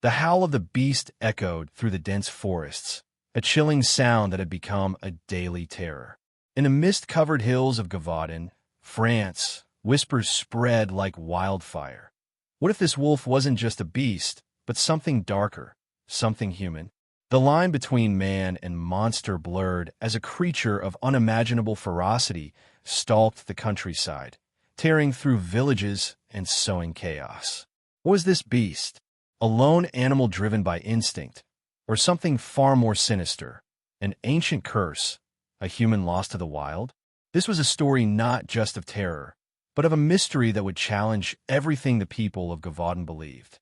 The howl of the beast echoed through the dense forests, a chilling sound that had become a daily terror. In the mist-covered hills of Gavaudan, France, whispers spread like wildfire. What if this wolf wasn't just a beast, but something darker, something human? The line between man and monster blurred as a creature of unimaginable ferocity stalked the countryside, tearing through villages and sowing chaos. What was this beast? A lone animal driven by instinct, or something far more sinister, an ancient curse, a human lost to the wild? This was a story not just of terror, but of a mystery that would challenge everything the people of Gavaudan believed.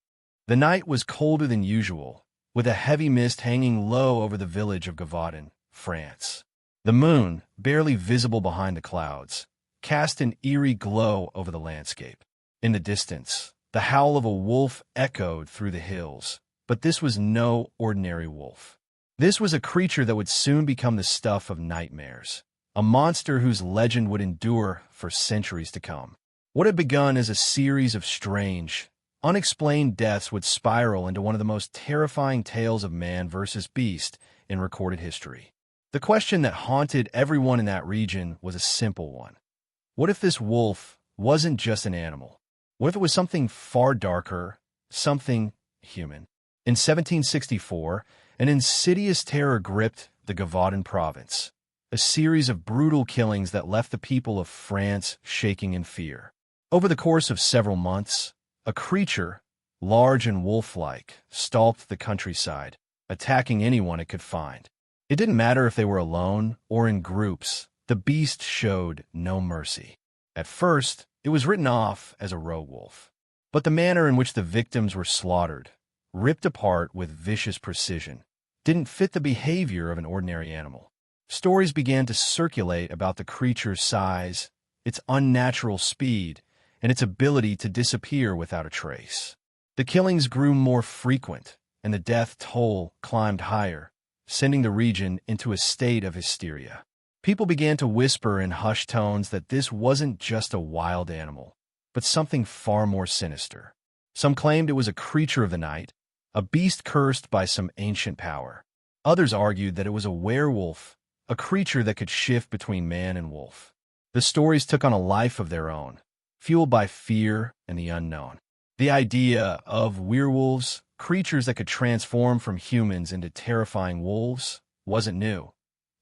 The night was colder than usual, with a heavy mist hanging low over the village of Gavaudan, France. The moon, barely visible behind the clouds, cast an eerie glow over the landscape. In the distance, the howl of a wolf echoed through the hills, but this was no ordinary wolf. This was a creature that would soon become the stuff of nightmares, a monster whose legend would endure for centuries to come. What had begun as a series of strange, unexplained deaths would spiral into one of the most terrifying tales of man versus beast in recorded history. The question that haunted everyone in that region was a simple one. What if this wolf wasn't just an animal? What if it was something far darker, something human? In 1764, an insidious terror gripped the Gavaudan province, a series of brutal killings that left the people of France shaking in fear. Over the course of several months, a creature, large and wolf-like, stalked the countryside, attacking anyone it could find. It didn't matter if they were alone or in groups, the beast showed no mercy. At first, it was written off as a rogue wolf, but the manner in which the victims were slaughtered, ripped apart with vicious precision, didn't fit the behavior of an ordinary animal. Stories began to circulate about the creature's size, its unnatural speed, and its ability to disappear without a trace. The killings grew more frequent, and the death toll climbed higher, sending the region into a state of hysteria. People began to whisper in hushed tones that this wasn't just a wild animal, but something far more sinister. Some claimed it was a creature of the night, a beast cursed by some ancient power. Others argued that it was a werewolf, a creature that could shift between man and wolf. The stories took on a life of their own, fueled by fear and the unknown. The idea of werewolves, creatures that could transform from humans into terrifying wolves, wasn't new.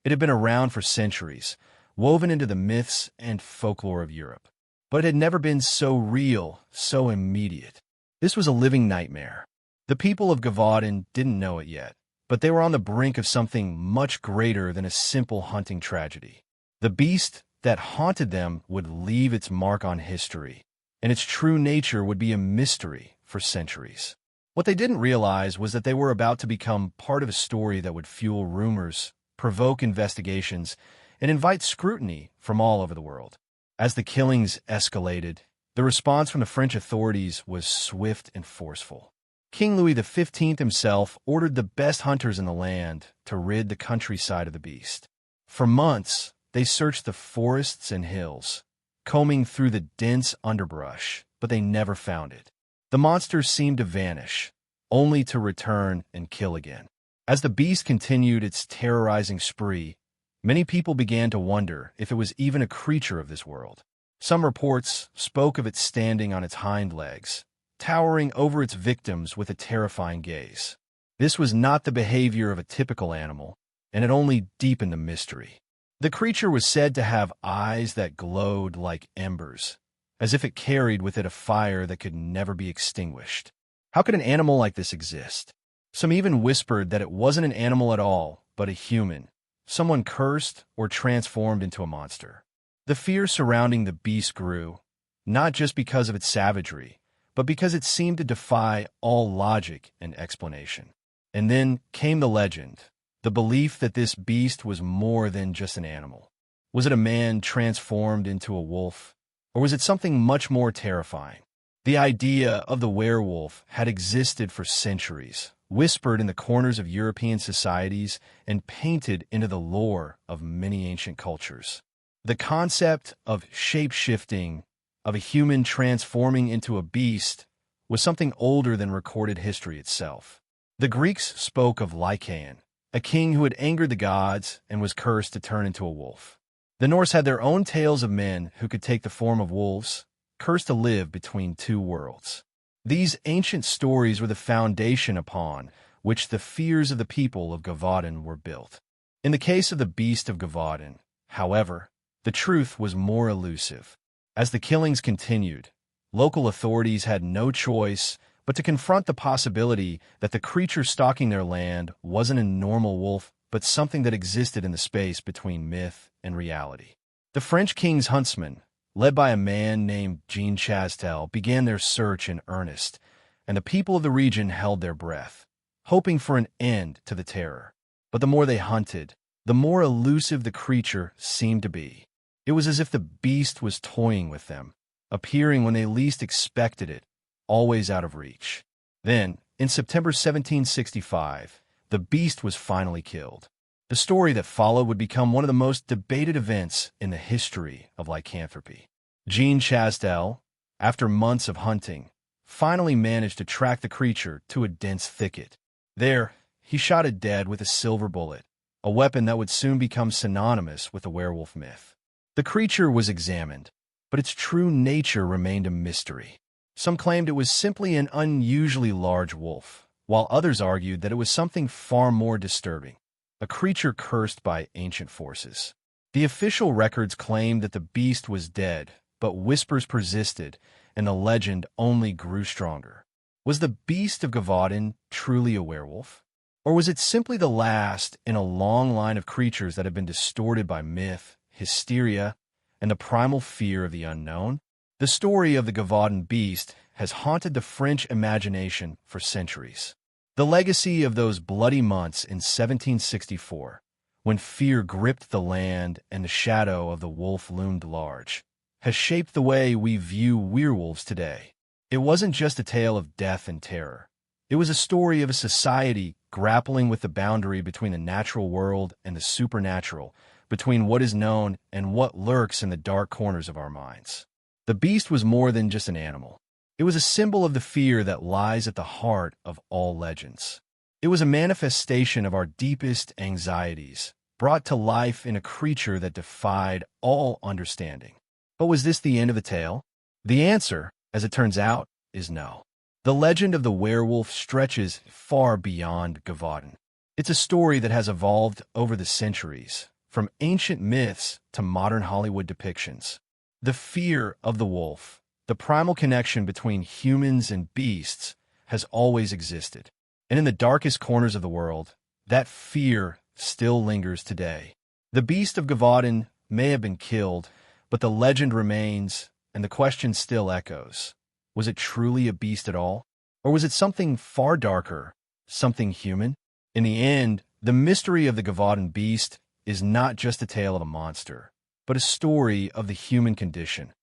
It had been around for centuries, woven into the myths and folklore of Europe. But it had never been so real, so immediate. This was a living nightmare. The people of Gavaudan didn't know it yet, but they were on the brink of something much greater than a simple hunting tragedy. The beast that haunted them would leave its mark on history, and its true nature would be a mystery for centuries. What they didn't realize was that they were about to become part of a story that would fuel rumors, provoke investigations, and invite scrutiny from all over the world. As the killings escalated, the response from the French authorities was swift and forceful. King Louis XV himself ordered the best hunters in the land to rid the countryside of the beast. For months, they searched the forests and hills, combing through the dense underbrush, but they never found it. The monster seemed to vanish, only to return and kill again. As the beast continued its terrorizing spree, many people began to wonder if it was even a creature of this world. Some reports spoke of it standing on its hind legs, towering over its victims with a terrifying gaze. This was not the behavior of a typical animal, and it only deepened the mystery. The creature was said to have eyes that glowed like embers, as if it carried with it a fire that could never be extinguished. How could an animal like this exist? Some even whispered that it wasn't an animal at all, but a human, someone cursed or transformed into a monster. The fear surrounding the beast grew, not just because of its savagery, but because it seemed to defy all logic and explanation. And then came the legend, the belief that this beast was more than just an animal. Was it a man transformed into a wolf, or was it something much more terrifying? The idea of the werewolf had existed for centuries, whispered in the corners of European societies and painted into the lore of many ancient cultures. The concept of shape-shifting, of a human transforming into a beast, was something older than recorded history itself. The Greeks spoke of Lycan, a king who had angered the gods and was cursed to turn into a wolf. The Norse had their own tales of men who could take the form of wolves, cursed to live between two worlds. These ancient stories were the foundation upon which the fears of the people of Gavaden were built. In the case of the beast of Gavaden, however, the truth was more elusive. As the killings continued, local authorities had no choice but to confront the possibility that the creature stalking their land wasn't a normal wolf, but something that existed in the space between myth and reality. The French king's huntsmen, led by a man named Jean Chastel, began their search in earnest, and the people of the region held their breath, hoping for an end to the terror. But the more they hunted, the more elusive the creature seemed to be. It was as if the beast was toying with them, appearing when they least expected it, always out of reach. Then, in September 1765, the beast was finally killed. The story that followed would become one of the most debated events in the history of lycanthropy. Jean Chastel, after months of hunting, finally managed to track the creature to a dense thicket. There, he shot it dead with a silver bullet, a weapon that would soon become synonymous with the werewolf myth. The creature was examined, but its true nature remained a mystery. Some claimed it was simply an unusually large wolf, while others argued that it was something far more disturbing, a creature cursed by ancient forces. The official records claimed that the beast was dead, but whispers persisted, and the legend only grew stronger. Was the beast of Gavaden truly a werewolf? Or was it simply the last in a long line of creatures that had been distorted by myth, hysteria, and the primal fear of the unknown? The story of the Gavaden beast has haunted the French imagination for centuries. The legacy of those bloody months in 1764, when fear gripped the land and the shadow of the wolf loomed large, has shaped the way we view werewolves today. It wasn't just a tale of death and terror. It was a story of a society grappling with the boundary between the natural world and the supernatural, between what is known and what lurks in the dark corners of our minds. The beast was more than just an animal. It was a symbol of the fear that lies at the heart of all legends. It was a manifestation of our deepest anxieties, brought to life in a creature that defied all understanding. But was this the end of the tale? The answer, as it turns out, is no. The legend of the werewolf stretches far beyond Gavaden. It's a story that has evolved over the centuries, from ancient myths to modern Hollywood depictions. The fear of the wolf, the primal connection between humans and beasts, has always existed. And in the darkest corners of the world, that fear still lingers today. The beast of Gavaden may have been killed, but the legend remains, and the question still echoes. Was it truly a beast at all? Or was it something far darker, something human? In the end, the mystery of the Gavaden beast is not just a tale of a monster, but a story of the human condition,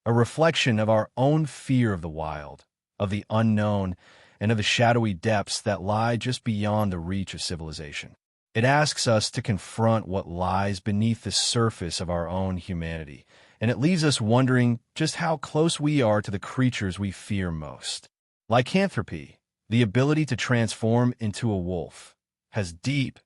a reflection of our own fear of the wild, of the unknown, and of the shadowy depths that lie just beyond the reach of civilization. It asks us to confront what lies beneath the surface of our own humanity, and it leaves us wondering just how close we are to the creatures we fear most. Lycanthropy, the ability to transform into a wolf, has deep,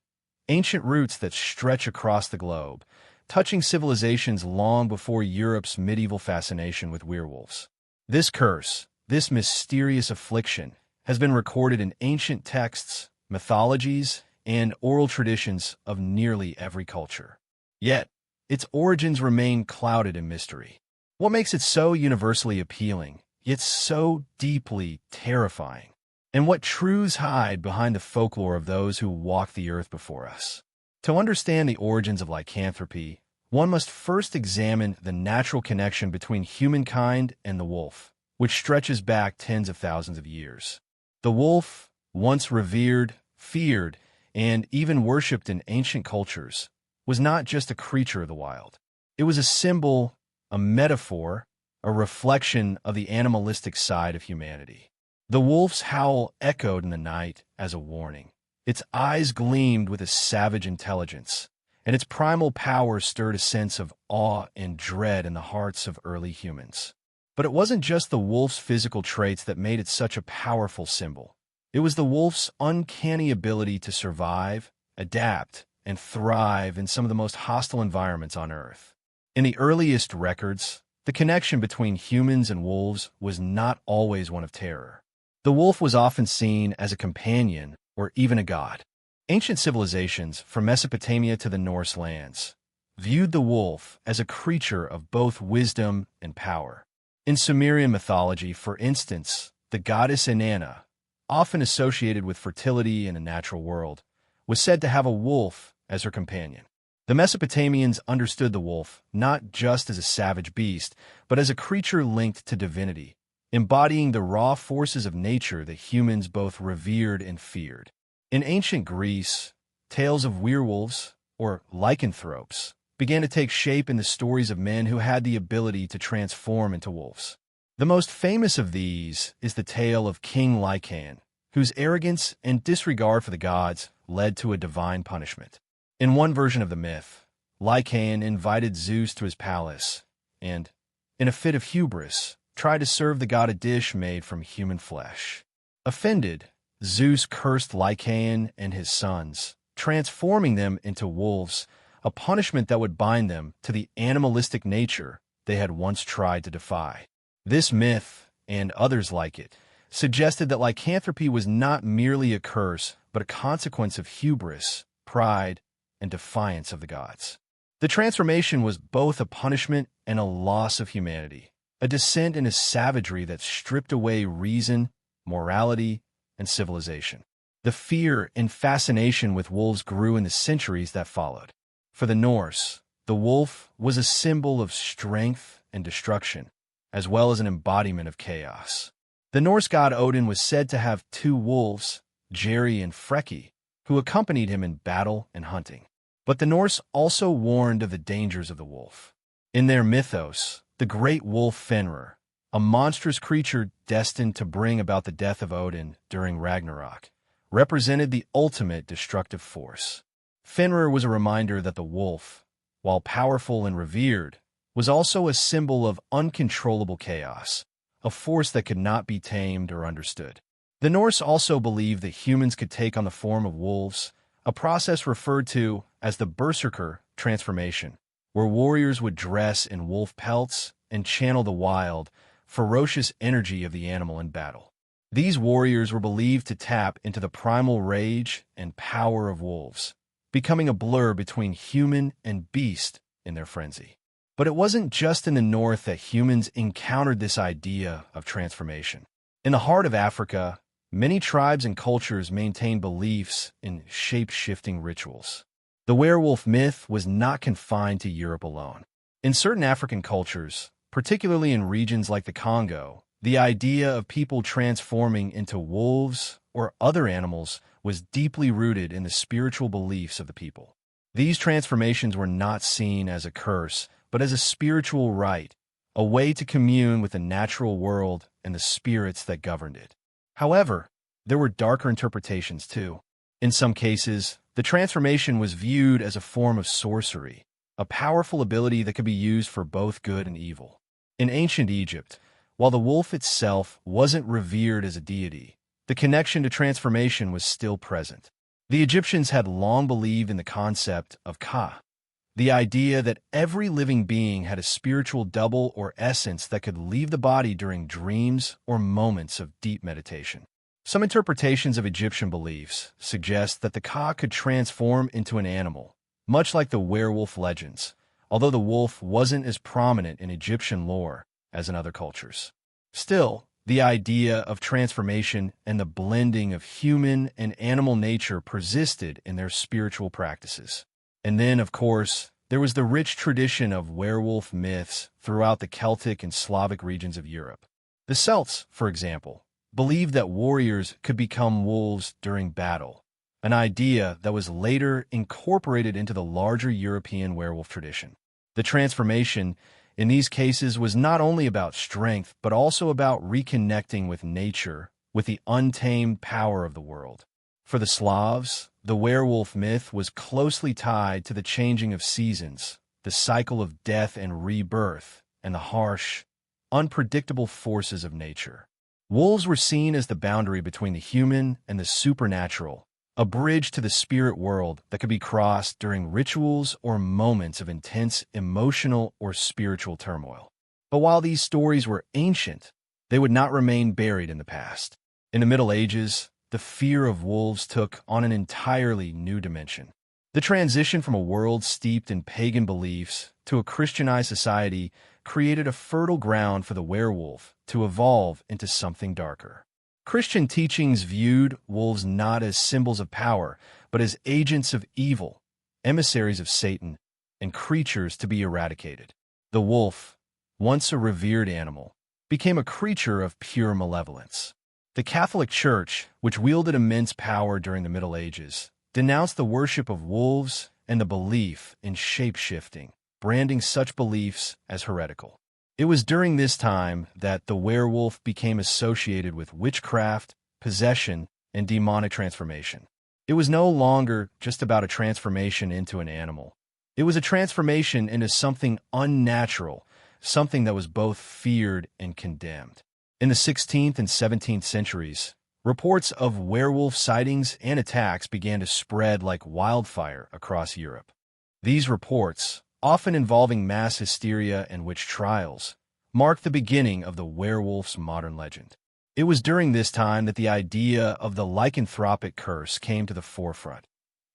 ancient roots that stretch across the globe, touching civilizations long before Europe's medieval fascination with werewolves. This curse, this mysterious affliction, has been recorded in ancient texts, mythologies, and oral traditions of nearly every culture. Yet, its origins remain clouded in mystery. What makes it so universally appealing, yet so deeply terrifying? And what truths hide behind the folklore of those who walked the earth before us? To understand the origins of lycanthropy, one must first examine the natural connection between humankind and the wolf, which stretches back tens of thousands of years. The wolf, once revered, feared, and even worshipped in ancient cultures, was not just a creature of the wild. It was a symbol, a metaphor, a reflection of the animalistic side of humanity. The wolf's howl echoed in the night as a warning. Its eyes gleamed with a savage intelligence, and its primal power stirred a sense of awe and dread in the hearts of early humans. But it wasn't just the wolf's physical traits that made it such a powerful symbol. It was the wolf's uncanny ability to survive, adapt, and thrive in some of the most hostile environments on Earth. In the earliest records, the connection between humans and wolves was not always one of terror. The wolf was often seen as a companion or even a god. Ancient civilizations, from Mesopotamia to the Norse lands, viewed the wolf as a creature of both wisdom and power. In Sumerian mythology, for instance, the goddess Inanna, often associated with fertility in a natural world, was said to have a wolf as her companion. The Mesopotamians understood the wolf not just as a savage beast, but as a creature linked to divinity, embodying the raw forces of nature that humans both revered and feared. In ancient Greece, tales of werewolves, or lycanthropes, began to take shape in the stories of men who had the ability to transform into wolves. The most famous of these is the tale of King Lycan, whose arrogance and disregard for the gods led to a divine punishment. In one version of the myth, Lycan invited Zeus to his palace and, in a fit of hubris, tried to serve the god a dish made from human flesh. Offended, Zeus cursed Lycan and his sons, transforming them into wolves, a punishment that would bind them to the animalistic nature they had once tried to defy. This myth, and others like it, suggested that lycanthropy was not merely a curse, but a consequence of hubris, pride, and defiance of the gods. The transformation was both a punishment and a loss of humanity, a descent into savagery that stripped away reason, morality, and civilization. The fear and fascination with wolves grew in the centuries that followed. For the Norse, the wolf was a symbol of strength and destruction, as well as an embodiment of chaos. The Norse god Odin was said to have two wolves, Jerry and Freki, who accompanied him in battle and hunting. But the Norse also warned of the dangers of the wolf. In their mythos, the great wolf Fenrir, a monstrous creature destined to bring about the death of Odin during Ragnarok, represented the ultimate destructive force. Fenrir was a reminder that the wolf, while powerful and revered, was also a symbol of uncontrollable chaos, a force that could not be tamed or understood. The Norse also believed that humans could take on the form of wolves, a process referred to as the berserker transformation, where warriors would dress in wolf pelts and channel the wild, ferocious energy of the animal in battle. These warriors were believed to tap into the primal rage and power of wolves, becoming a blur between human and beast in their frenzy. But it wasn't just in the north that humans encountered this idea of transformation. In the heart of Africa, many tribes and cultures maintained beliefs in shape-shifting rituals. The werewolf myth was not confined to Europe alone. In certain African cultures, particularly in regions like the Congo, the idea of people transforming into wolves or other animals was deeply rooted in the spiritual beliefs of the people. These transformations were not seen as a curse, but as a spiritual rite, a way to commune with the natural world and the spirits that governed it. However, there were darker interpretations too. In some cases, the transformation was viewed as a form of sorcery, a powerful ability that could be used for both good and evil. In ancient Egypt, while the wolf itself wasn't revered as a deity, the connection to transformation was still present. The Egyptians had long believed in the concept of Ka, the idea that every living being had a spiritual double or essence that could leave the body during dreams or moments of deep meditation. Some interpretations of Egyptian beliefs suggest that the Ka could transform into an animal, much like the werewolf legends, although the wolf wasn't as prominent in Egyptian lore as in other cultures. Still, the idea of transformation and the blending of human and animal nature persisted in their spiritual practices. And then, of course, there was the rich tradition of werewolf myths throughout the Celtic and Slavic regions of Europe. The Celts, for example, believed that warriors could become wolves during battle, an idea that was later incorporated into the larger European werewolf tradition. The transformation in these cases was not only about strength, but also about reconnecting with nature, with the untamed power of the world. For the Slavs, the werewolf myth was closely tied to the changing of seasons, the cycle of death and rebirth, and the harsh, unpredictable forces of nature. Wolves were seen as the boundary between the human and the supernatural, a bridge to the spirit world that could be crossed during rituals or moments of intense emotional or spiritual turmoil. But while these stories were ancient, they would not remain buried in the past. In the Middle Ages, the fear of wolves took on an entirely new dimension. The transition from a world steeped in pagan beliefs to a Christianized society created a fertile ground for the werewolf to evolve into something darker. Christian teachings viewed wolves not as symbols of power, but as agents of evil, emissaries of Satan, and creatures to be eradicated. The wolf, once a revered animal, became a creature of pure malevolence. The Catholic Church, which wielded immense power during the Middle Ages, denounced the worship of wolves and the belief in shape-shifting, branding such beliefs as heretical. It was during this time that the werewolf became associated with witchcraft, possession, and demonic transformation. It was no longer just about a transformation into an animal. It was a transformation into something unnatural, something that was both feared and condemned. In the 16th and 17th centuries, reports of werewolf sightings and attacks began to spread like wildfire across Europe. These reports, often involving mass hysteria and witch trials, marked the beginning of the werewolf's modern legend. It was during this time that the idea of the lycanthropic curse came to the forefront,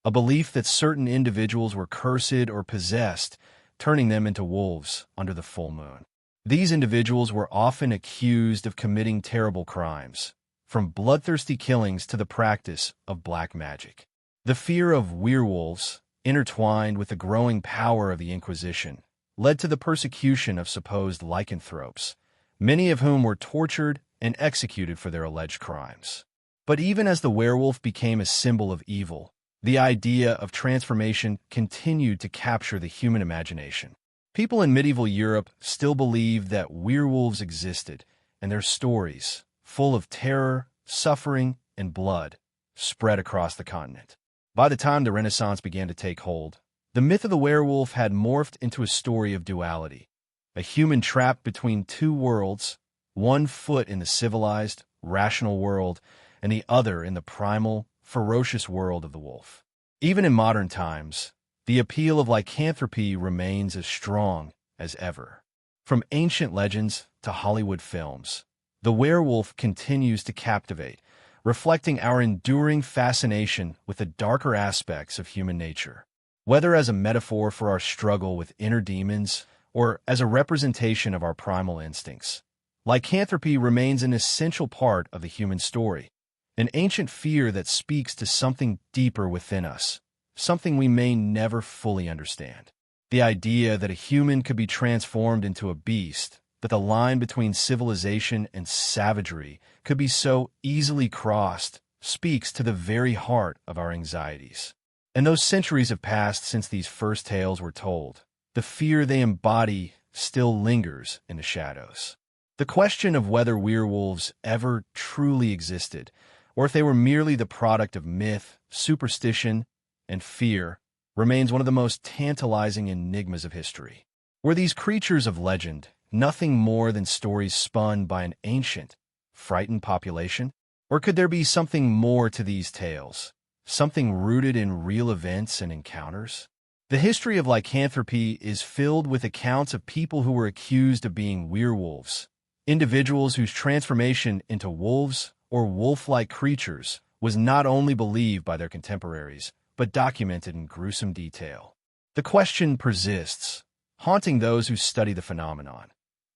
a belief that certain individuals were cursed or possessed, turning them into wolves under the full moon. These individuals were often accused of committing terrible crimes, from bloodthirsty killings to the practice of black magic. The fear of werewolves, intertwined with the growing power of the Inquisition, led to the persecution of supposed lycanthropes, many of whom were tortured and executed for their alleged crimes. But even as the werewolf became a symbol of evil, the idea of transformation continued to capture the human imagination. People in medieval Europe still believed that werewolves existed, and their stories, full of terror, suffering, and blood, spread across the continent. By the time the Renaissance began to take hold, the myth of the werewolf had morphed into a story of duality, a human trapped between two worlds, one foot in the civilized, rational world, and the other in the primal, ferocious world of the wolf. Even in modern times, the appeal of lycanthropy remains as strong as ever. From ancient legends to Hollywood films, the werewolf continues to captivate, reflecting our enduring fascination with the darker aspects of human nature. Whether as a metaphor for our struggle with inner demons or as a representation of our primal instincts, lycanthropy remains an essential part of the human story, an ancient fear that speaks to something deeper within us, something we may never fully understand. The idea that a human could be transformed into a beast, that the line between civilization and savagery could be so easily crossed, speaks to the very heart of our anxieties. And those centuries have passed since these first tales were told. The fear they embody still lingers in the shadows. The question of whether werewolves ever truly existed, or if they were merely the product of myth, superstition, and fear, remains one of the most tantalizing enigmas of history. Were these creatures of legend nothing more than stories spun by an ancient, frightened population? Or could there be something more to these tales, something rooted in real events and encounters? The history of lycanthropy is filled with accounts of people who were accused of being werewolves, individuals whose transformation into wolves or wolf-like creatures was not only believed by their contemporaries, but documented in gruesome detail. The question persists, haunting those who study the phenomenon.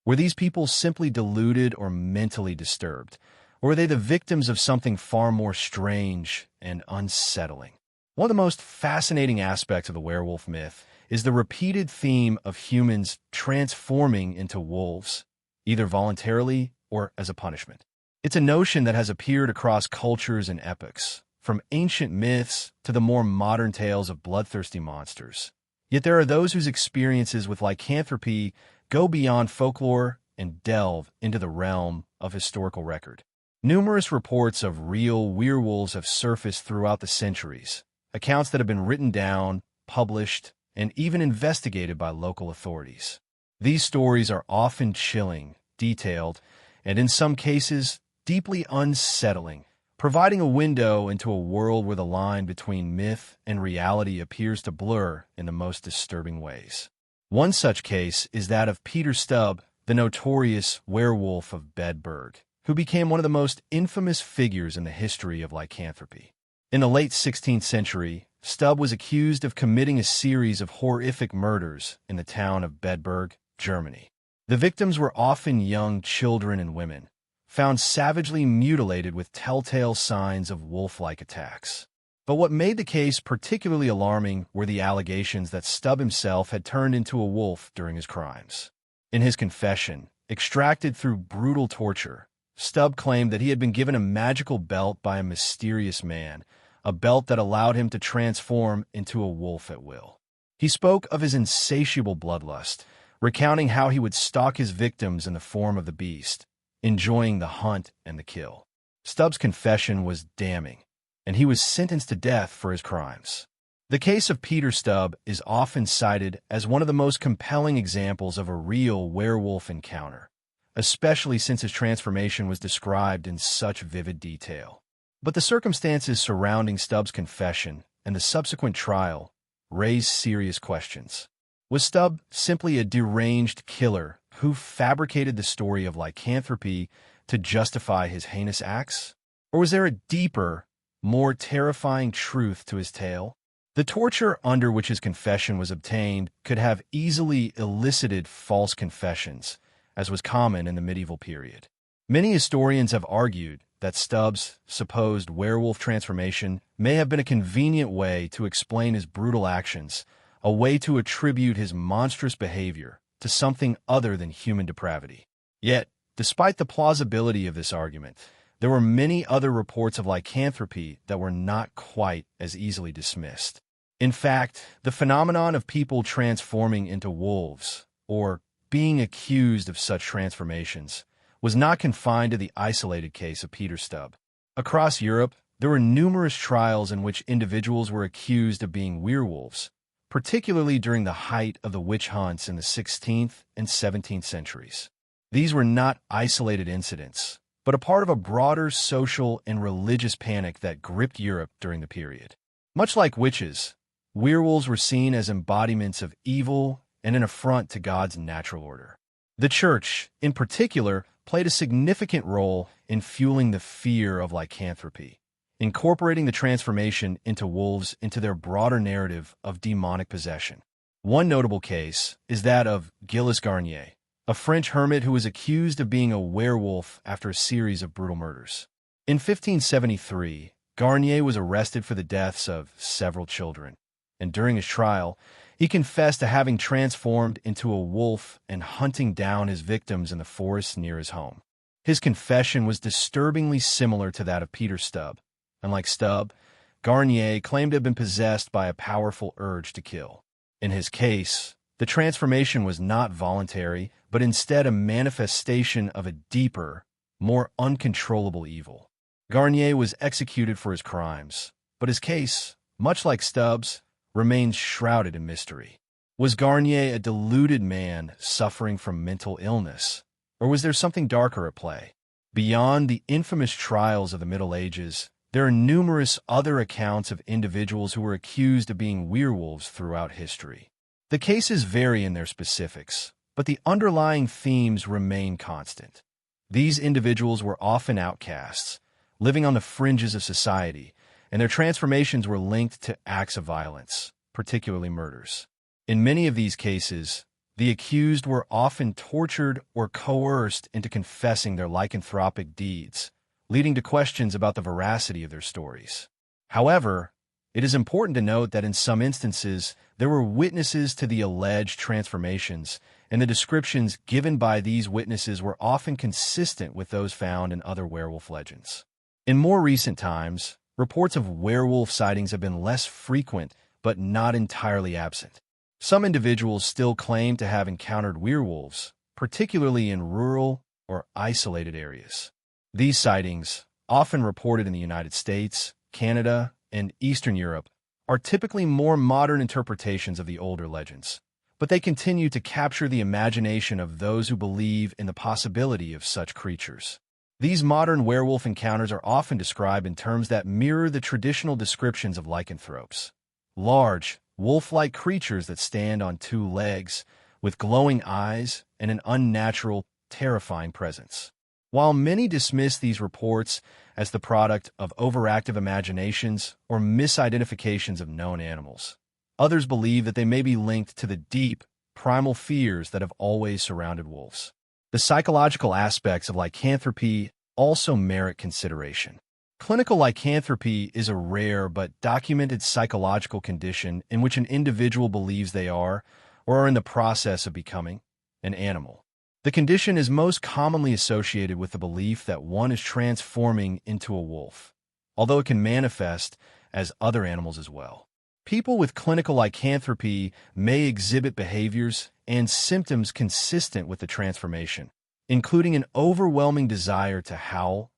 Were these people simply deluded or mentally disturbed, or were they the victims of something far more strange and unsettling? One of the most fascinating aspects of the werewolf myth is the repeated theme of humans transforming into wolves, either voluntarily or as a punishment. It's a notion that has appeared across cultures and epochs, from ancient myths to the more modern tales of bloodthirsty monsters. Yet there are those whose experiences with lycanthropy go beyond folklore and delve into the realm of historical record. Numerous reports of real werewolves have surfaced throughout the centuries, accounts that have been written down, published, and even investigated by local authorities. These stories are often chilling, detailed, and in some cases, deeply unsettling, providing a window into a world where the line between myth and reality appears to blur in the most disturbing ways. One such case is that of Peter Stubb, the notorious werewolf of Bedburg, who became one of the most infamous figures in the history of lycanthropy. In the late 16th century, Stubb was accused of committing a series of horrific murders in the town of Bedburg, Germany. The victims were often young children and women, found savagely mutilated with telltale signs of wolf-like attacks. But what made the case particularly alarming were the allegations that Stubb himself had turned into a wolf during his crimes. In his confession, extracted through brutal torture, Stubb claimed that he had been given a magical belt by a mysterious man, a belt that allowed him to transform into a wolf at will. He spoke of his insatiable bloodlust, recounting how he would stalk his victims in the form of the beast, enjoying the hunt and the kill. Stubb's confession was damning, and he was sentenced to death for his crimes. The case of Peter Stubb is often cited as one of the most compelling examples of a real werewolf encounter, especially since his transformation was described in such vivid detail. But the circumstances surrounding Stubb's confession and the subsequent trial raise serious questions. Was Stubb simply a deranged killer who fabricated the story of lycanthropy to justify his heinous acts? Or was there a deeper, more terrifying truth to his tale? The torture under which his confession was obtained could have easily elicited false confessions, as was common in the medieval period. Many historians have argued that Stubb's supposed werewolf transformation may have been a convenient way to explain his brutal actions, a way to attribute his monstrous behavior to something other than human depravity. Yet, despite the plausibility of this argument, there were many other reports of lycanthropy that were not quite as easily dismissed. In fact, the phenomenon of people transforming into wolves, or being accused of such transformations, was not confined to the isolated case of Peter Stubb. Across Europe, there were numerous trials in which individuals were accused of being werewolves, particularly during the height of the witch hunts in the 16th and 17th centuries. These were not isolated incidents, but a part of a broader social and religious panic that gripped Europe during the period. Much like witches, werewolves were seen as embodiments of evil and an affront to God's natural order. The Church, in particular, played a significant role in fueling the fear of lycanthropy, incorporating the transformation into wolves into their broader narrative of demonic possession. One notable case is that of Gilles Garnier, a French hermit who was accused of being a werewolf after a series of brutal murders. In 1573, Garnier was arrested for the deaths of several children, and during his trial, he confessed to having transformed into a wolf and hunting down his victims in the forest near his home. His confession was disturbingly similar to that of Peter Stubb. Unlike Stubb, Garnier claimed to have been possessed by a powerful urge to kill. In his case, the transformation was not voluntary, but instead a manifestation of a deeper, more uncontrollable evil. Garnier was executed for his crimes, but his case, much like Stubb's, remains shrouded in mystery. Was Garnier a deluded man suffering from mental illness, or was there something darker at play? Beyond the infamous trials of the Middle Ages, there are numerous other accounts of individuals who were accused of being werewolves throughout history. The cases vary in their specifics, but the underlying themes remain constant. These individuals were often outcasts, living on the fringes of society, and their transformations were linked to acts of violence, particularly murders. In many of these cases, the accused were often tortured or coerced into confessing their lycanthropic deeds, leading to questions about the veracity of their stories. However, it is important to note that in some instances, there were witnesses to the alleged transformations, and the descriptions given by these witnesses were often consistent with those found in other werewolf legends. In more recent times, reports of werewolf sightings have been less frequent, but not entirely absent. Some individuals still claim to have encountered werewolves, particularly in rural or isolated areas. These sightings, often reported in the United States, Canada, and Eastern Europe, are typically more modern interpretations of the older legends, but they continue to capture the imagination of those who believe in the possibility of such creatures. These modern werewolf encounters are often described in terms that mirror the traditional descriptions of lycanthropes. Large, wolf-like creatures that stand on two legs, with glowing eyes and an unnatural, terrifying presence. While many dismiss these reports as the product of overactive imaginations or misidentifications of known animals, others believe that they may be linked to the deep, primal fears that have always surrounded wolves. The psychological aspects of lycanthropy also merit consideration. Clinical lycanthropy is a rare but documented psychological condition in which an individual believes they are, or are in the process of becoming, an animal. The condition is most commonly associated with the belief that one is transforming into a wolf, although it can manifest as other animals as well. People with clinical lycanthropy may exhibit behaviors and symptoms consistent with the transformation, including an overwhelming desire to howl,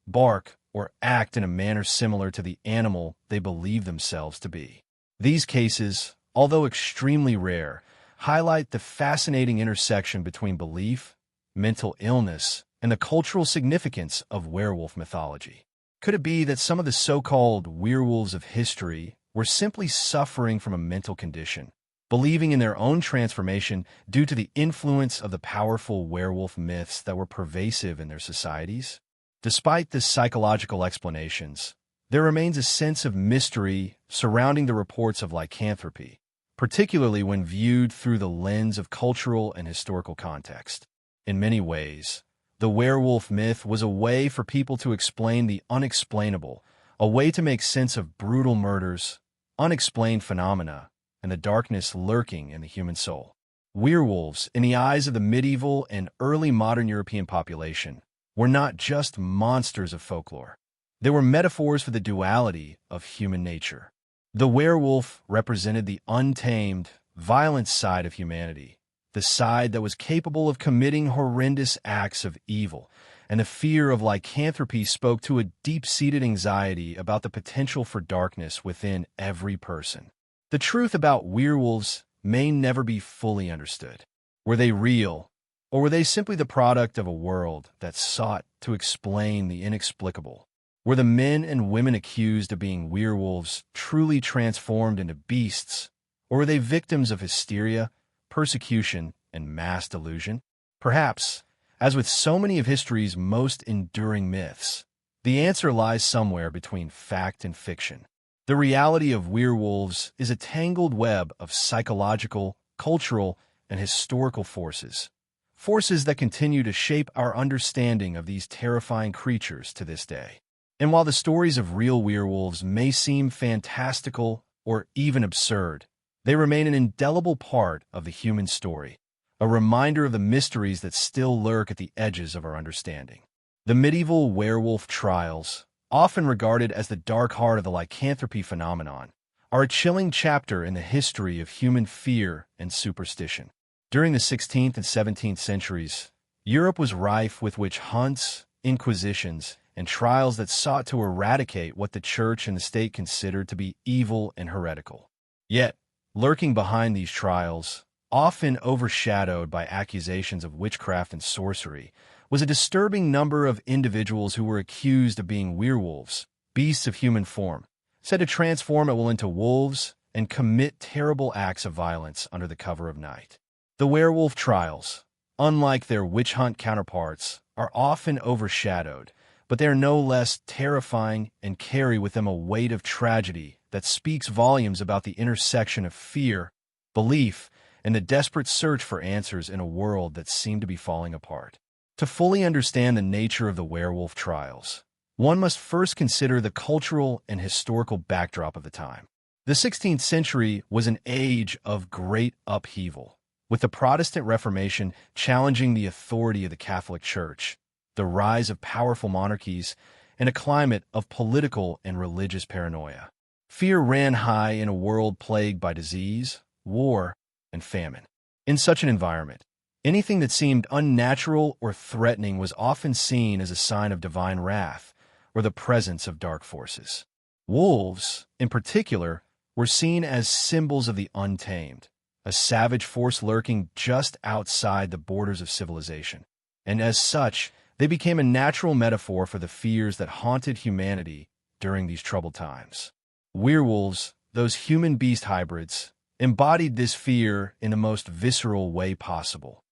bark, or act in a manner similar to the animal they believe themselves to be. These cases, although extremely rare, highlight the fascinating intersection between belief, mental illness, and the cultural significance of werewolf mythology. Could it be that some of the so-called werewolves of history were simply suffering from a mental condition, believing in their own transformation due to the influence of the powerful werewolf myths that were pervasive in their societies? Despite the psychological explanations, there remains a sense of mystery surrounding the reports of lycanthropy, particularly when viewed through the lens of cultural and historical context. In many ways, the werewolf myth was a way for people to explain the unexplainable, a way to make sense of brutal murders, unexplained phenomena, and the darkness lurking in the human soul. Werewolves, in the eyes of the medieval and early modern European population, were not just monsters of folklore. They were metaphors for the duality of human nature. The werewolf represented the untamed, violent side of humanity, the side that was capable of committing horrendous acts of evil, and the fear of lycanthropy spoke to a deep-seated anxiety about the potential for darkness within every person. The truth about werewolves may never be fully understood. Were they real, or were they simply the product of a world that sought to explain the inexplicable? Were the men and women accused of being werewolves truly transformed into beasts, or were they victims of hysteria, persecution, and mass delusion? Perhaps, as with so many of history's most enduring myths, the answer lies somewhere between fact and fiction. The reality of werewolves is a tangled web of psychological, cultural, and historical forces that continue to shape our understanding of these terrifying creatures to this day. And while the stories of real werewolves may seem fantastical or even absurd, they remain an indelible part of the human story, a reminder of the mysteries that still lurk at the edges of our understanding. The medieval werewolf trials, often regarded as the dark heart of the lycanthropy phenomenon, are a chilling chapter in the history of human fear and superstition. During the 16th and 17th centuries, Europe was rife with witch hunts, inquisitions, and trials that sought to eradicate what the church and the state considered to be evil and heretical. Yet, lurking behind these trials, often overshadowed by accusations of witchcraft and sorcery, was a disturbing number of individuals who were accused of being werewolves, beasts of human form, said to transform at will into wolves and commit terrible acts of violence under the cover of night. The werewolf trials, unlike their witch hunt counterparts, are often overshadowed, but they are no less terrifying and carry with them a weight of tragedy that speaks volumes about the intersection of fear, belief, and the desperate search for answers in a world that seemed to be falling apart. To fully understand the nature of the werewolf trials, one must first consider the cultural and historical backdrop of the time. The 16th century was an age of great upheaval, with the Protestant Reformation challenging the authority of the Catholic Church, the rise of powerful monarchies, and a climate of political and religious paranoia. Fear ran high in a world plagued by disease, war, and famine. In such an environment, anything that seemed unnatural or threatening was often seen as a sign of divine wrath or the presence of dark forces. Wolves, in particular, were seen as symbols of the untamed, a savage force lurking just outside the borders of civilization. And as such, they became a natural metaphor for the fears that haunted humanity during these troubled times. Werewolves, those human-beast hybrids, embodied this fear in the most visceral way possible.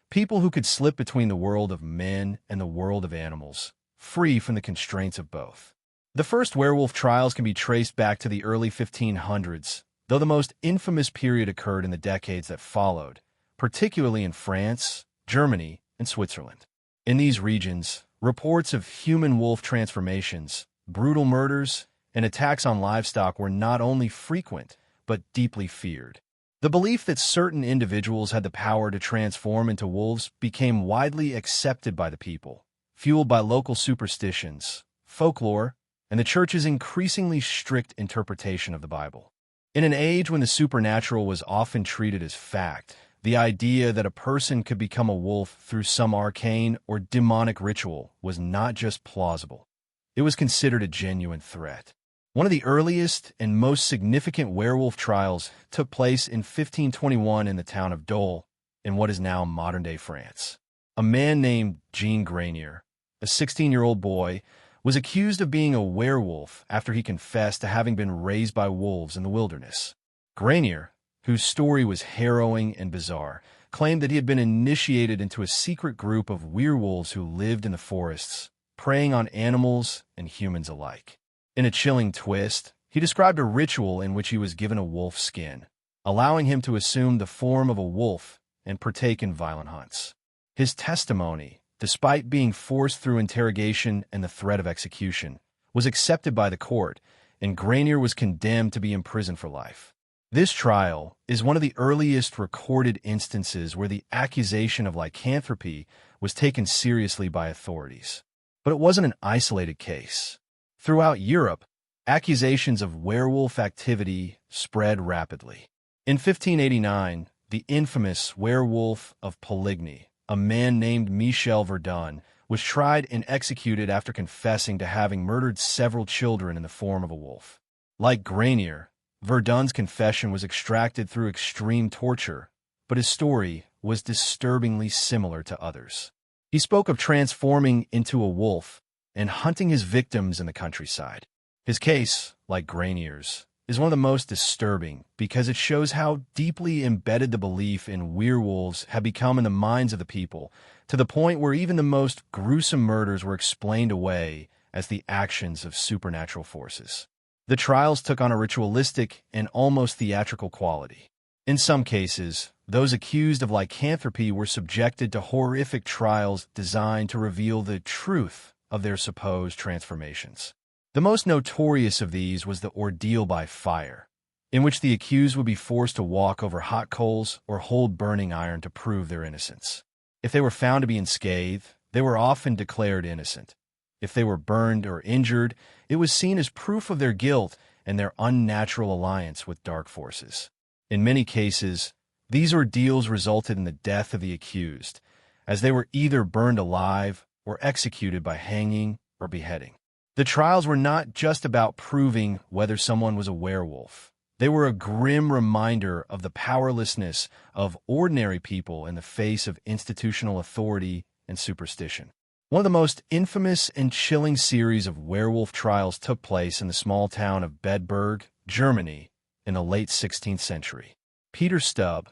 People who could slip between the world of men and the world of animals, free from the constraints of both. The first werewolf trials can be traced back to the early 1500s, though the most infamous period occurred in the decades that followed, particularly in France, Germany, and Switzerland. In these regions, reports of human wolf transformations, brutal murders, and attacks on livestock were not only frequent, but deeply feared. The belief that certain individuals had the power to transform into wolves became widely accepted by the people, fueled by local superstitions, folklore, and the Church's increasingly strict interpretation of the Bible. In an age when the supernatural was often treated as fact, the idea that a person could become a wolf through some arcane or demonic ritual was not just plausible. It was considered a genuine threat. One of the earliest and most significant werewolf trials took place in 1521 in the town of Dole, in what is now modern-day France. A man named Jean Grenier, a 16-year-old boy, was accused of being a werewolf after he confessed to having been raised by wolves in the wilderness. Grenier, whose story was harrowing and bizarre, claimed that he had been initiated into a secret group of werewolves who lived in the forests, preying on animals and humans alike. In a chilling twist, he described a ritual in which he was given a wolf skin, allowing him to assume the form of a wolf and partake in violent hunts. His testimony, despite being forced through interrogation and the threat of execution, was accepted by the court, and Grenier was condemned to be imprisoned for life. This trial is one of the earliest recorded instances where the accusation of lycanthropy was taken seriously by authorities. But it wasn't an isolated case. Throughout Europe, accusations of werewolf activity spread rapidly. In 1589, the infamous werewolf of Poligny, a man named Michel Verdun, was tried and executed after confessing to having murdered several children in the form of a wolf. Like Grenier, Verdun's confession was extracted through extreme torture, but his story was disturbingly similar to others. He spoke of transforming into a wolf and hunting his victims in the countryside. His case, like Grenier's, is one of the most disturbing because it shows how deeply embedded the belief in werewolves had become in the minds of the people, to the point where even the most gruesome murders were explained away as the actions of supernatural forces. The trials took on a ritualistic and almost theatrical quality. In some cases, those accused of lycanthropy were subjected to horrific trials designed to reveal the truth of their supposed transformations. The most notorious of these was the ordeal by fire, in which the accused would be forced to walk over hot coals or hold burning iron to prove their innocence. If they were found to be unscathed, they were often declared innocent. If they were burned or injured, it was seen as proof of their guilt and their unnatural alliance with dark forces. In many cases, these ordeals resulted in the death of the accused, as they were either burned alive or executed by hanging or beheading. The trials were not just about proving whether someone was a werewolf. They were a grim reminder of the powerlessness of ordinary people in the face of institutional authority and superstition. One of the most infamous and chilling series of werewolf trials took place in the small town of Bedburg, Germany, in the late 16th century. Peter Stubb,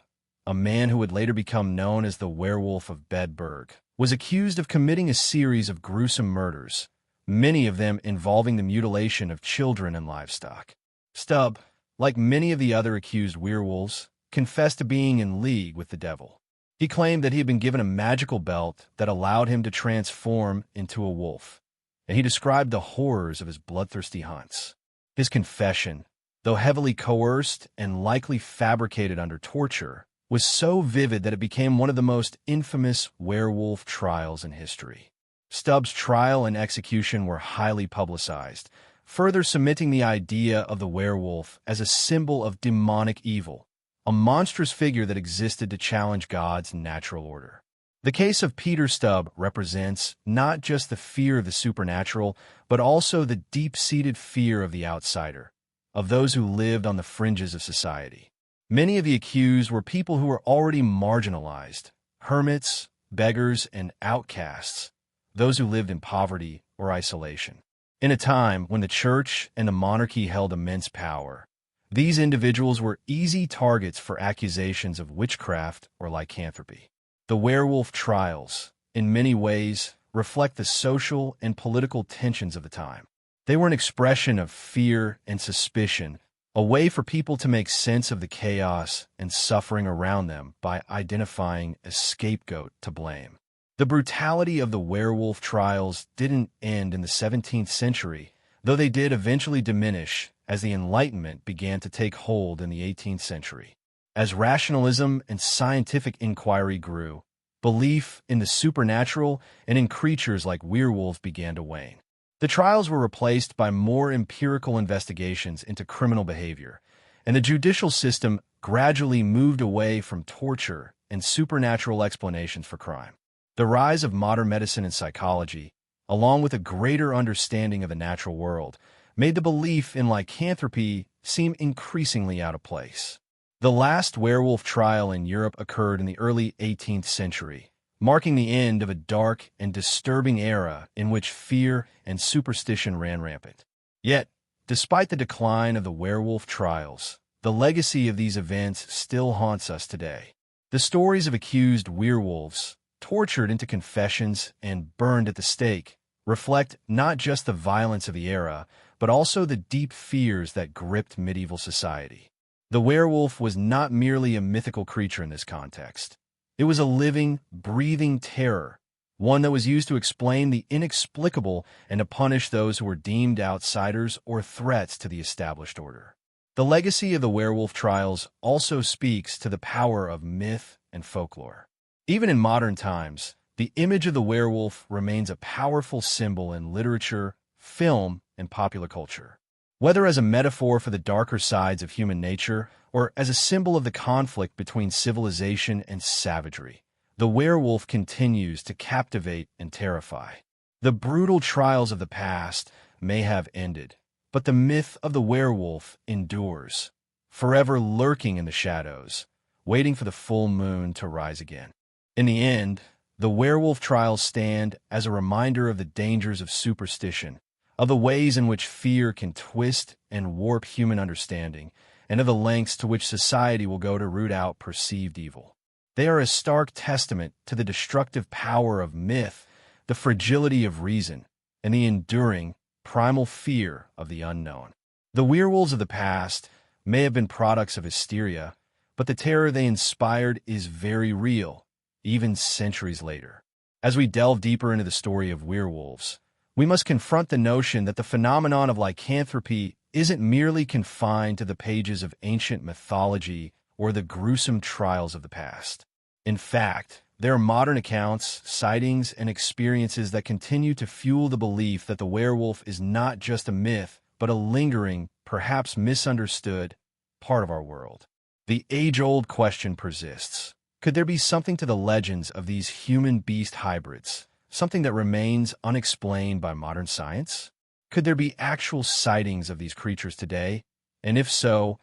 a man who would later become known as the Werewolf of Bedburg, was accused of committing a series of gruesome murders, many of them involving the mutilation of children and livestock. Stubb, like many of the other accused werewolves, confessed to being in league with the devil. He claimed that he had been given a magical belt that allowed him to transform into a wolf, and he described the horrors of his bloodthirsty hunts. His confession, though heavily coerced and likely fabricated under torture, was so vivid that it became one of the most infamous werewolf trials in history. Stubb's trial and execution were highly publicized, further cementing the idea of the werewolf as a symbol of demonic evil, a monstrous figure that existed to challenge God's natural order. The case of Peter Stubb represents not just the fear of the supernatural, but also the deep-seated fear of the outsider, of those who lived on the fringes of society. Many of the accused were people who were already marginalized: hermits, beggars, and outcasts, those who lived in poverty or isolation. In a time when the church and the monarchy held immense power, these individuals were easy targets for accusations of witchcraft or lycanthropy. The werewolf trials, in many ways, reflect the social and political tensions of the time. They were an expression of fear and suspicion, a way for people to make sense of the chaos and suffering around them by identifying a scapegoat to blame. The brutality of the werewolf trials didn't end in the 17th century, though they did eventually diminish as the Enlightenment began to take hold in the 18th century. As rationalism and scientific inquiry grew, belief in the supernatural and in creatures like werewolves began to wane. The trials were replaced by more empirical investigations into criminal behavior, and the judicial system gradually moved away from torture and supernatural explanations for crime. The rise of modern medicine and psychology, along with a greater understanding of the natural world, made the belief in lycanthropy seem increasingly out of place. The last werewolf trial in Europe occurred in the early 18th century, marking the end of a dark and disturbing era in which fear and superstition ran rampant. Yet, despite the decline of the werewolf trials, the legacy of these events still haunts us today. The stories of accused werewolves, tortured into confessions and burned at the stake, reflect not just the violence of the era, but also the deep fears that gripped medieval society. The werewolf was not merely a mythical creature in this context. It was a living, breathing terror, one that was used to explain the inexplicable and to punish those who were deemed outsiders or threats to the established order. The legacy of the werewolf trials also speaks to the power of myth and folklore. Even in modern times, the image of the werewolf remains a powerful symbol in literature, film, and popular culture. Whether as a metaphor for the darker sides of human nature or as a symbol of the conflict between civilization and savagery, the werewolf continues to captivate and terrify. The brutal trials of the past may have ended, but the myth of the werewolf endures, forever lurking in the shadows, waiting for the full moon to rise again. In the end, the werewolf trials stand as a reminder of the dangers of superstition, of the ways in which fear can twist and warp human understanding, and of the lengths to which society will go to root out perceived evil. They are a stark testament to the destructive power of myth, the fragility of reason, and the enduring, primal fear of the unknown. The werewolves of the past may have been products of hysteria, but the terror they inspired is very real, even centuries later. As we delve deeper into the story of werewolves, we must confront the notion that the phenomenon of lycanthropy isn't merely confined to the pages of ancient mythology or the gruesome trials of the past. In fact, there are modern accounts, sightings, and experiences that continue to fuel the belief that the werewolf is not just a myth, but a lingering, perhaps misunderstood, part of our world. The age-old question persists. Could there be something to the legends of these human-beast hybrids, something that remains unexplained by modern science? Could there be actual sightings of these creatures today? And if so,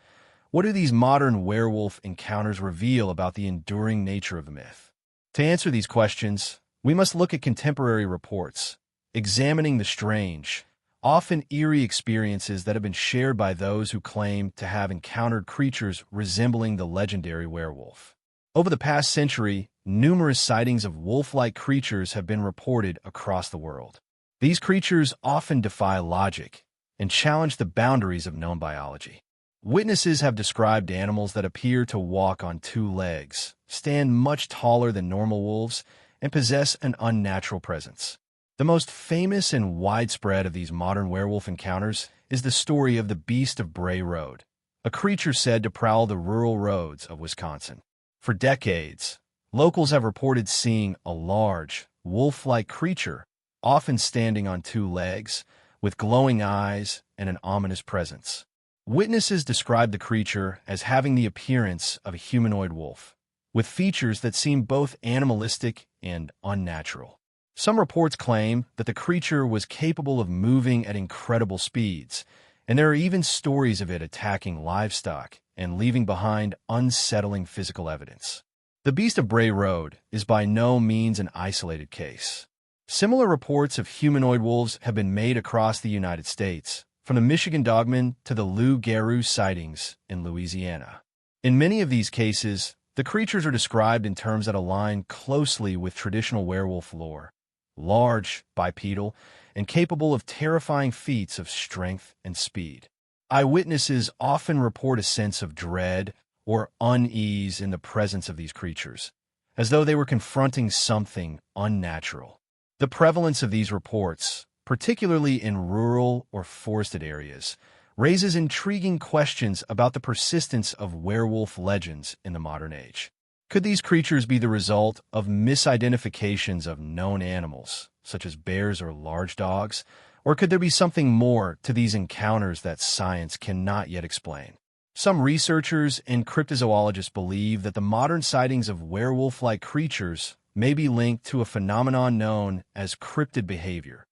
what do these modern werewolf encounters reveal about the enduring nature of the myth? To answer these questions, we must look at contemporary reports, examining the strange, often eerie experiences that have been shared by those who claim to have encountered creatures resembling the legendary werewolf. Over the past century, numerous sightings of wolf-like creatures have been reported across the world. These creatures often defy logic and challenge the boundaries of known biology. Witnesses have described animals that appear to walk on two legs, stand much taller than normal wolves, and possess an unnatural presence. The most famous and widespread of these modern werewolf encounters is the story of the Beast of Bray Road, a creature said to prowl the rural roads of Wisconsin. For decades, locals have reported seeing a large, wolf-like creature, often standing on two legs, with glowing eyes and an ominous presence. Witnesses describe the creature as having the appearance of a humanoid wolf, with features that seem both animalistic and unnatural. Some reports claim that the creature was capable of moving at incredible speeds, and there are even stories of it attacking livestock and leaving behind unsettling physical evidence. The Beast of Bray Road is by no means an isolated case. Similar reports of humanoid wolves have been made across the United States, from the Michigan Dogman to the loup-garou sightings in Louisiana. In many of these cases, the creatures are described in terms that align closely with traditional werewolf lore: large, bipedal, and capable of terrifying feats of strength and speed. Eyewitnesses often report a sense of dread or unease in the presence of these creatures, as though they were confronting something unnatural. The prevalence of these reports, particularly in rural or forested areas, raises intriguing questions about the persistence of werewolf legends in the modern age. Could these creatures be the result of misidentifications of known animals, such as bears or large dogs, or could there be something more to these encounters that science cannot yet explain? Some researchers and cryptozoologists believe that the modern sightings of werewolf-like creatures may be linked to a phenomenon known as cryptid behavior,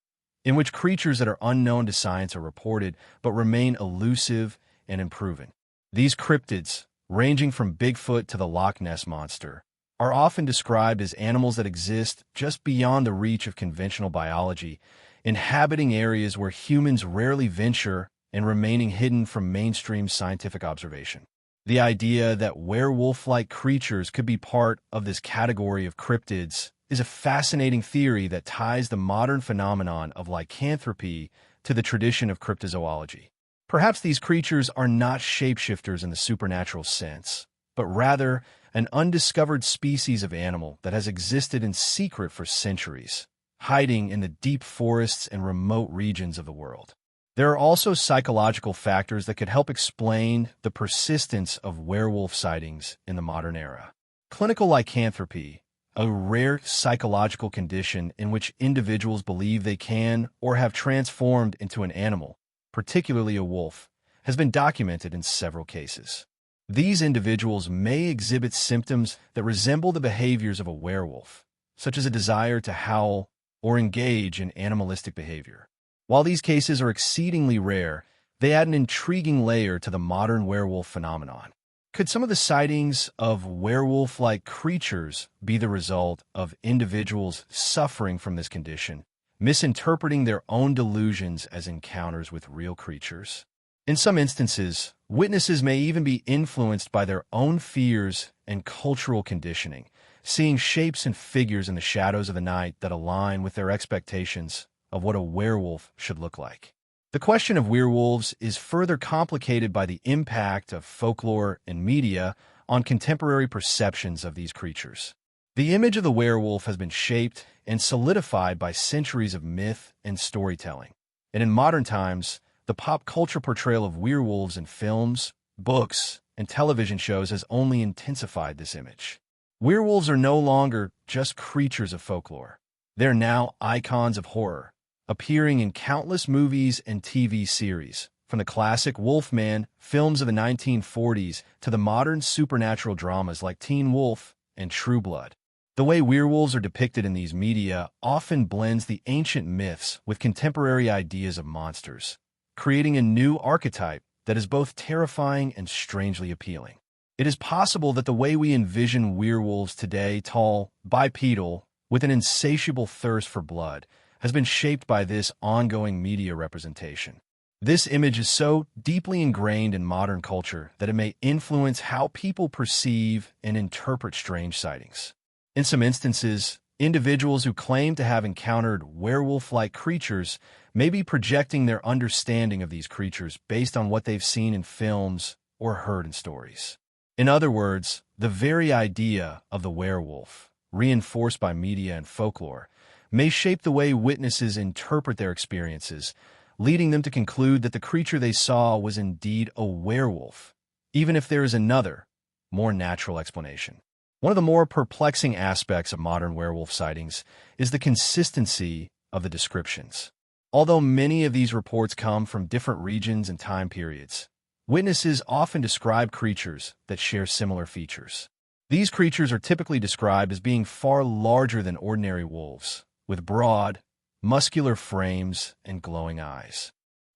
in which creatures that are unknown to science are reported but remain elusive and unproven. These cryptids, ranging from Bigfoot to the Loch Ness Monster, are often described as animals that exist just beyond the reach of conventional biology, inhabiting areas where humans rarely venture and remaining hidden from mainstream scientific observation. The idea that werewolf-like creatures could be part of this category of cryptids is a fascinating theory that ties the modern phenomenon of lycanthropy to the tradition of cryptozoology. Perhaps these creatures are not shapeshifters in the supernatural sense, but rather an undiscovered species of animal that has existed in secret for centuries, hiding in the deep forests and remote regions of the world. There are also psychological factors that could help explain the persistence of werewolf sightings in the modern era. Clinical lycanthropy, a rare psychological condition in which individuals believe they can or have transformed into an animal, particularly a wolf, has been documented in several cases. These individuals may exhibit symptoms that resemble the behaviors of a werewolf, such as a desire to howl or engage in animalistic behavior. While these cases are exceedingly rare, they add an intriguing layer to the modern werewolf phenomenon. Could some of the sightings of werewolf-like creatures be the result of individuals suffering from this condition, misinterpreting their own delusions as encounters with real creatures? In some instances, witnesses may even be influenced by their own fears and cultural conditioning, seeing shapes and figures in the shadows of the night that align with their expectations of what a werewolf should look like. The question of werewolves is further complicated by the impact of folklore and media on contemporary perceptions of these creatures. The image of the werewolf has been shaped and solidified by centuries of myth and storytelling, and in modern times, the pop culture portrayal of werewolves in films, books, and television shows has only intensified this image. Werewolves are no longer just creatures of folklore. They're now icons of horror, appearing in countless movies and TV series, from the classic Wolfman films of the 1940s to the modern supernatural dramas like Teen Wolf and True Blood. The way werewolves are depicted in these media often blends the ancient myths with contemporary ideas of monsters, creating a new archetype that is both terrifying and strangely appealing. It is possible that the way we envision werewolves today, tall, bipedal, with an insatiable thirst for blood, has been shaped by this ongoing media representation. This image is so deeply ingrained in modern culture that it may influence how people perceive and interpret strange sightings. In some instances, individuals who claim to have encountered werewolf-like creatures may be projecting their understanding of these creatures based on what they've seen in films or heard in stories. In other words, the very idea of the werewolf, reinforced by media and folklore, may shape the way witnesses interpret their experiences, leading them to conclude that the creature they saw was indeed a werewolf, even if there is another, more natural explanation. One of the more perplexing aspects of modern werewolf sightings is the consistency of the descriptions. Although many of these reports come from different regions and time periods, witnesses often describe creatures that share similar features. These creatures are typically described as being far larger than ordinary wolves, with broad, muscular frames and glowing eyes.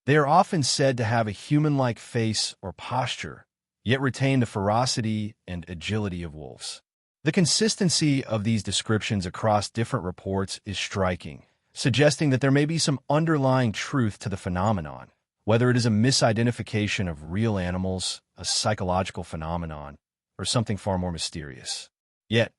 They are often said to have a human-like face or posture, yet retain the ferocity and agility of wolves. The consistency of these descriptions across different reports is striking, suggesting that there may be some underlying truth to the phenomenon, whether it is a misidentification of real animals, a psychological phenomenon, or something far more mysterious. Yet,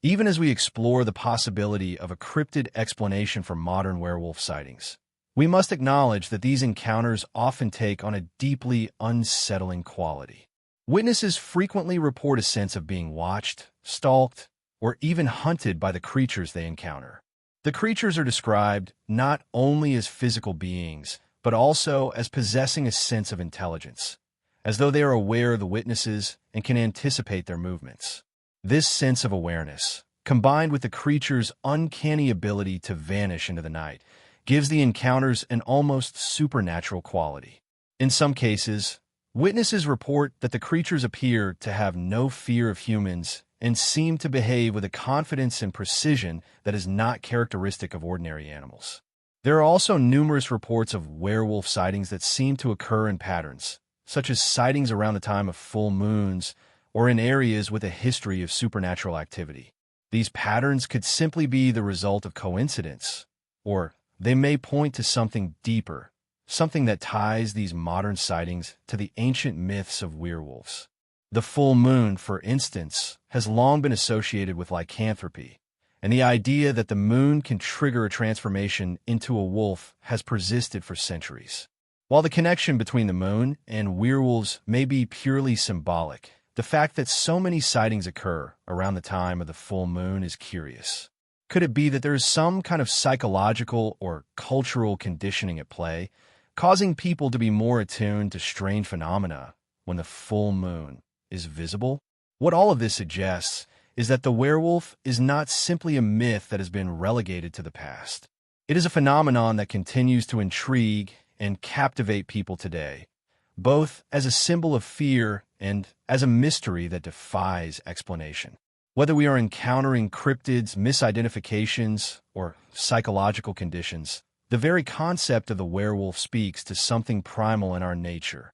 even as we explore the possibility of a cryptid explanation for modern werewolf sightings, we must acknowledge that these encounters often take on a deeply unsettling quality. Witnesses frequently report a sense of being watched, stalked, or even hunted by the creatures they encounter. The creatures are described not only as physical beings, but also as possessing a sense of intelligence, as though they are aware of the witnesses and can anticipate their movements. This sense of awareness, combined with the creature's uncanny ability to vanish into the night, gives the encounters an almost supernatural quality. In some cases, witnesses report that the creatures appear to have no fear of humans and seem to behave with a confidence and precision that is not characteristic of ordinary animals. There are also numerous reports of werewolf sightings that seem to occur in patterns, such as sightings around the time of full moons or in areas with a history of supernatural activity. These patterns could simply be the result of coincidence, or they may point to something deeper, something that ties these modern sightings to the ancient myths of werewolves. The full moon, for instance, has long been associated with lycanthropy, and the idea that the moon can trigger a transformation into a wolf has persisted for centuries. While the connection between the moon and werewolves may be purely symbolic, the fact that so many sightings occur around the time of the full moon is curious. Could it be that there is some kind of psychological or cultural conditioning at play, causing people to be more attuned to strange phenomena when the full moon is visible? What all of this suggests is that the werewolf is not simply a myth that has been relegated to the past. It is a phenomenon that continues to intrigue and captivate people today, both as a symbol of fear and as a mystery that defies explanation. Whether we are encountering cryptids, misidentifications, or psychological conditions, the very concept of the werewolf speaks to something primal in our nature.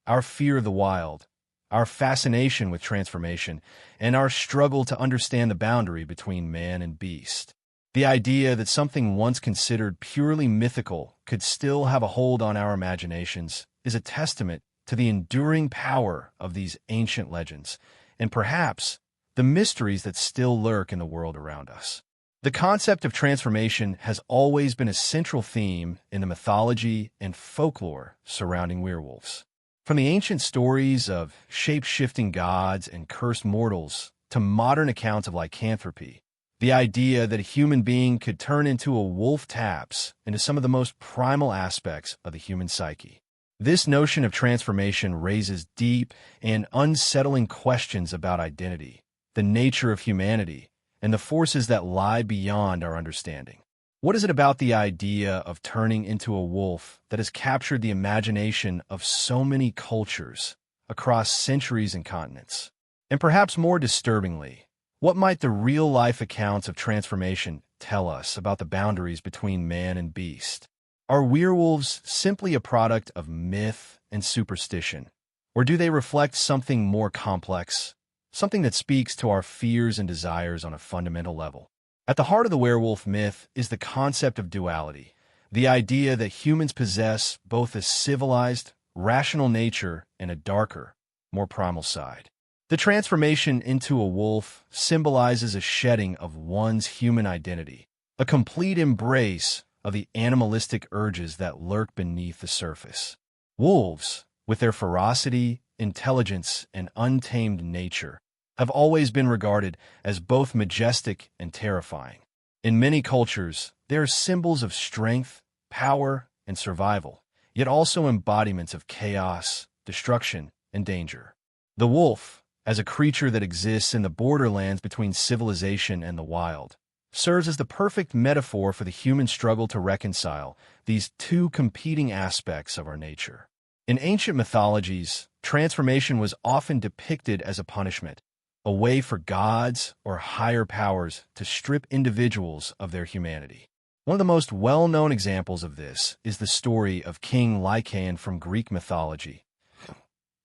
Our fear of the wild, our fascination with transformation, and our struggle to understand the boundary between man and beast. The idea that something once considered purely mythical could still have a hold on our imaginations is a testament to the enduring power of these ancient legends, and perhaps the mysteries that still lurk in the world around us. The concept of transformation has always been a central theme in the mythology and folklore surrounding werewolves. From the ancient stories of shape-shifting gods and cursed mortals to modern accounts of lycanthropy, the idea that a human being could turn into a wolf taps into some of the most primal aspects of the human psyche. This notion of transformation raises deep and unsettling questions about identity, the nature of humanity, and the forces that lie beyond our understanding. What is it about the idea of turning into a wolf that has captured the imagination of so many cultures across centuries and continents? And perhaps more disturbingly, what might the real-life accounts of transformation tell us about the boundaries between man and beast? Are werewolves simply a product of myth and superstition, or do they reflect something more complex, something that speaks to our fears and desires on a fundamental level? At the heart of the werewolf myth is the concept of duality, the idea that humans possess both a civilized, rational nature and a darker, more primal side. The transformation into a wolf symbolizes a shedding of one's human identity, a complete embrace of the animalistic urges that lurk beneath the surface. Wolves, with their ferocity, intelligence, and untamed nature, have always been regarded as both majestic and terrifying. In many cultures, they are symbols of strength, power, and survival, yet also embodiments of chaos, destruction, and danger. The wolf, as a creature that exists in the borderlands between civilization and the wild, serves as the perfect metaphor for the human struggle to reconcile these two competing aspects of our nature. In ancient mythologies, transformation was often depicted as a punishment, a way for gods or higher powers to strip individuals of their humanity. One of the most well-known examples of this is the story of King Lycaon from Greek mythology.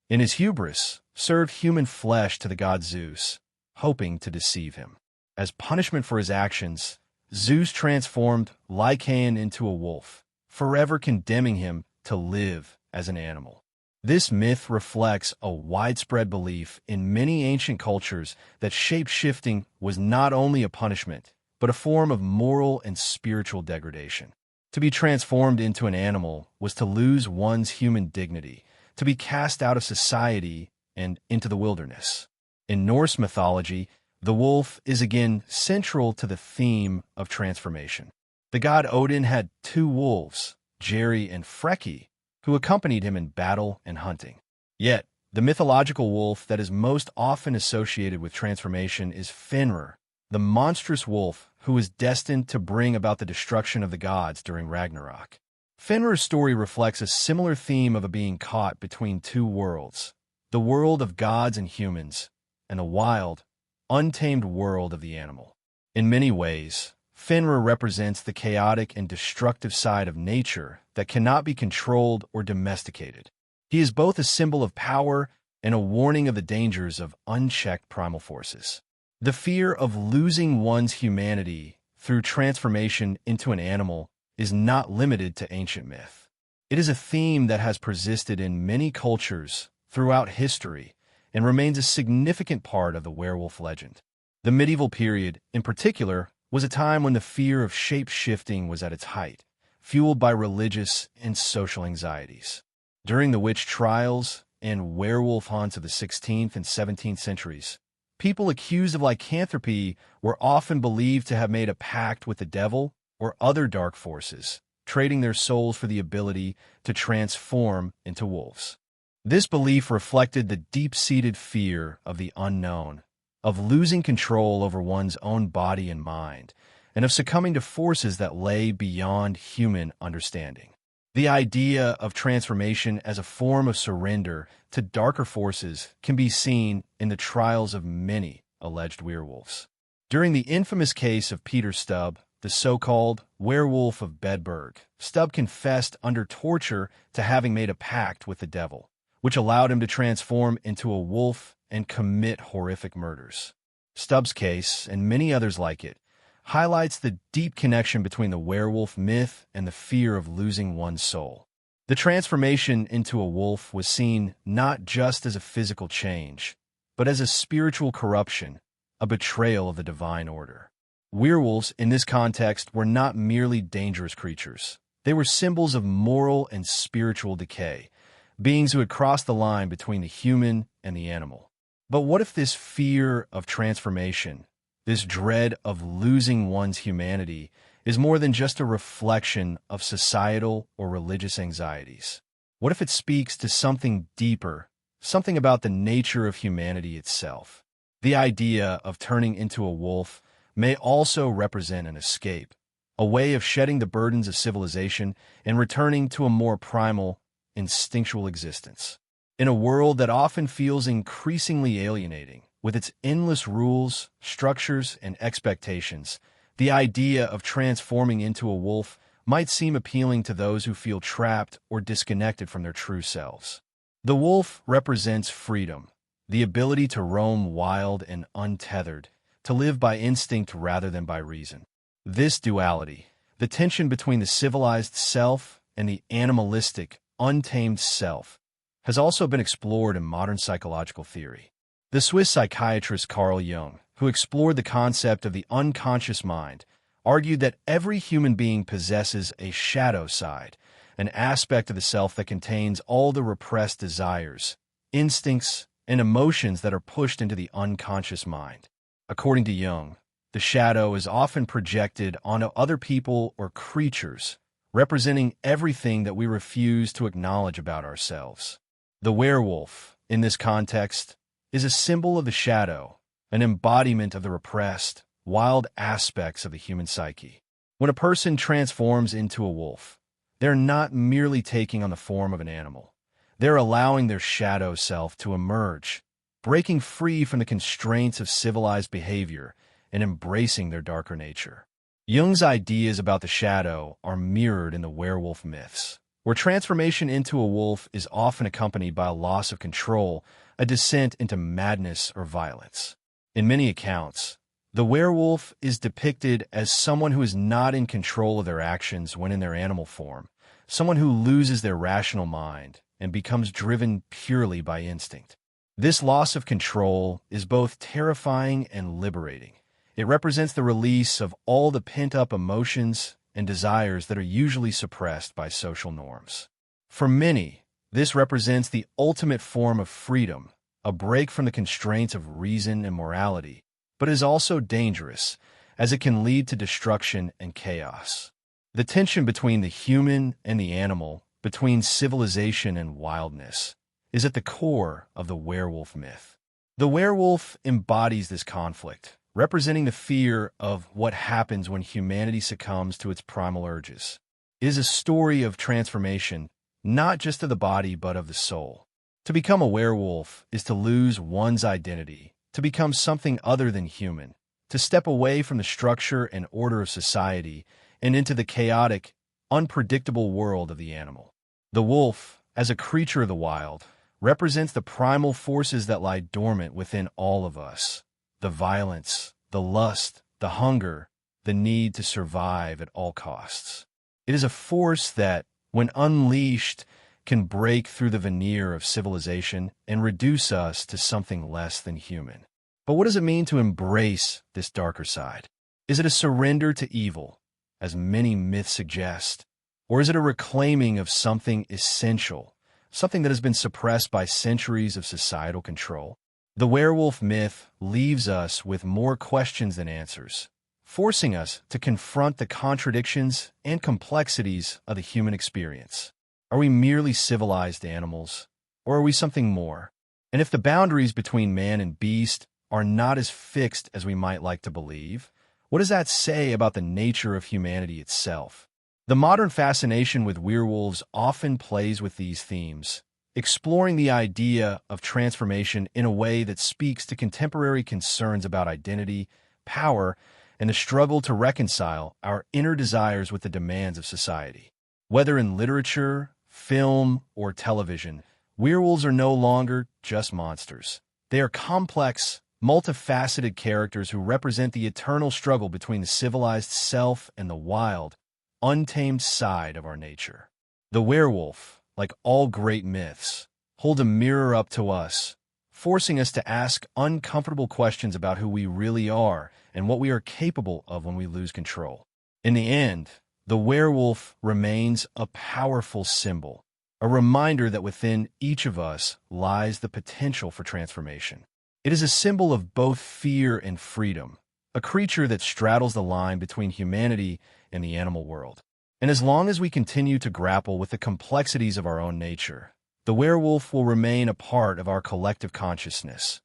In his hubris, served human flesh to the god Zeus, hoping to deceive him. As punishment for his actions, Zeus transformed Lycaon into a wolf, forever condemning him to live as an animal. This myth reflects a widespread belief in many ancient cultures that shape-shifting was not only a punishment, but a form of moral and spiritual degradation. To be transformed into an animal was to lose one's human dignity, to be cast out of society and into the wilderness. In Norse mythology, the wolf is again central to the theme of transformation. The god Odin had two wolves, Jerry and Freki, who accompanied him in battle and hunting. Yet, the mythological wolf that is most often associated with transformation is Fenrir, the monstrous wolf who is destined to bring about the destruction of the gods during Ragnarok. Fenrir's story reflects a similar theme of a being caught between two worlds, the world of gods and humans, and the wild, untamed world of the animal. In many ways, Fenrir represents the chaotic and destructive side of nature that cannot be controlled or domesticated. He is both a symbol of power and a warning of the dangers of unchecked primal forces. The fear of losing one's humanity through transformation into an animal is not limited to ancient myth. It is a theme that has persisted in many cultures throughout history and remains a significant part of the werewolf legend. The medieval period, in particular, was a time when the fear of shape-shifting was at its height, fueled by religious and social anxieties. During the witch trials and werewolf hunts of the 16th and 17th centuries, people accused of lycanthropy were often believed to have made a pact with the devil or other dark forces, trading their souls for the ability to transform into wolves. This belief reflected the deep-seated fear of the unknown, of losing control over one's own body and mind, and of succumbing to forces that lay beyond human understanding. The idea of transformation as a form of surrender to darker forces can be seen in the trials of many alleged werewolves. During the infamous case of Peter Stubb, the so-called werewolf of Bedburg, Stubb confessed under torture to having made a pact with the devil, which allowed him to transform into a wolf and commit horrific murders. Stubb's case, and many others like it, highlights the deep connection between the werewolf myth and the fear of losing one's soul. The transformation into a wolf was seen not just as a physical change, but as a spiritual corruption, a betrayal of the divine order. Werewolves, in this context, were not merely dangerous creatures. They were symbols of moral and spiritual decay, beings who had crossed the line between the human and the animal. But what if this fear of transformation, this dread of losing one's humanity, is more than just a reflection of societal or religious anxieties? What if it speaks to something deeper, something about the nature of humanity itself? The idea of turning into a wolf may also represent an escape, a way of shedding the burdens of civilization and returning to a more primal, instinctual existence. In a world that often feels increasingly alienating, with its endless rules, structures, and expectations, the idea of transforming into a wolf might seem appealing to those who feel trapped or disconnected from their true selves. The wolf represents freedom, the ability to roam wild and untethered, to live by instinct rather than by reason. This duality, the tension between the civilized self and the animalistic, untamed self, has also been explored in modern psychological theory. The Swiss psychiatrist Carl Jung, who explored the concept of the unconscious mind, argued that every human being possesses a shadow side, an aspect of the self that contains all the repressed desires, instincts, and emotions that are pushed into the unconscious mind. According to Jung, the shadow is often projected onto other people or creatures, representing everything that we refuse to acknowledge about ourselves. The werewolf, in this context, is a symbol of the shadow, an embodiment of the repressed, wild aspects of the human psyche. When a person transforms into a wolf, they're not merely taking on the form of an animal. They're allowing their shadow self to emerge, breaking free from the constraints of civilized behavior and embracing their darker nature. Jung's ideas about the shadow are mirrored in the werewolf myths, where transformation into a wolf is often accompanied by a loss of control, a descent into madness or violence. In many accounts, the werewolf is depicted as someone who is not in control of their actions when in their animal form, someone who loses their rational mind and becomes driven purely by instinct. This loss of control is both terrifying and liberating. It represents the release of all the pent-up emotions and desires that are usually suppressed by social norms. For many, this represents the ultimate form of freedom, a break from the constraints of reason and morality, but is also dangerous, as it can lead to destruction and chaos. The tension between the human and the animal, between civilization and wildness, is at the core of the werewolf myth. The werewolf embodies this conflict, representing the fear of what happens when humanity succumbs to its primal urges. It is a story of transformation, not just of the body but of the soul. To become a werewolf is to lose one's identity, to become something other than human, to step away from the structure and order of society and into the chaotic, unpredictable world of the animal. The wolf, as a creature of the wild, represents the primal forces that lie dormant within all of us. The violence, the lust, the hunger, the need to survive at all costs. It is a force that, when unleashed, can break through the veneer of civilization and reduce us to something less than human. But what does it mean to embrace this darker side? Is it a surrender to evil, as many myths suggest? Or is it a reclaiming of something essential, something that has been suppressed by centuries of societal control? The werewolf myth leaves us with more questions than answers, forcing us to confront the contradictions and complexities of the human experience. Are we merely civilized animals, or are we something more? And if the boundaries between man and beast are not as fixed as we might like to believe, what does that say about the nature of humanity itself? The modern fascination with werewolves often plays with these themes, exploring the idea of transformation in a way that speaks to contemporary concerns about identity, power, and the struggle to reconcile our inner desires with the demands of society. Whether in literature, film, or television, werewolves are no longer just monsters. They are complex, multifaceted characters who represent the eternal struggle between the civilized self and the wild, untamed side of our nature. The werewolf, like all great myths, hold a mirror up to us, forcing us to ask uncomfortable questions about who we really are and what we are capable of when we lose control. In the end, the werewolf remains a powerful symbol, a reminder that within each of us lies the potential for transformation. It is a symbol of both fear and freedom, a creature that straddles the line between humanity and the animal world. And as long as we continue to grapple with the complexities of our own nature, the werewolf will remain a part of our collective consciousness,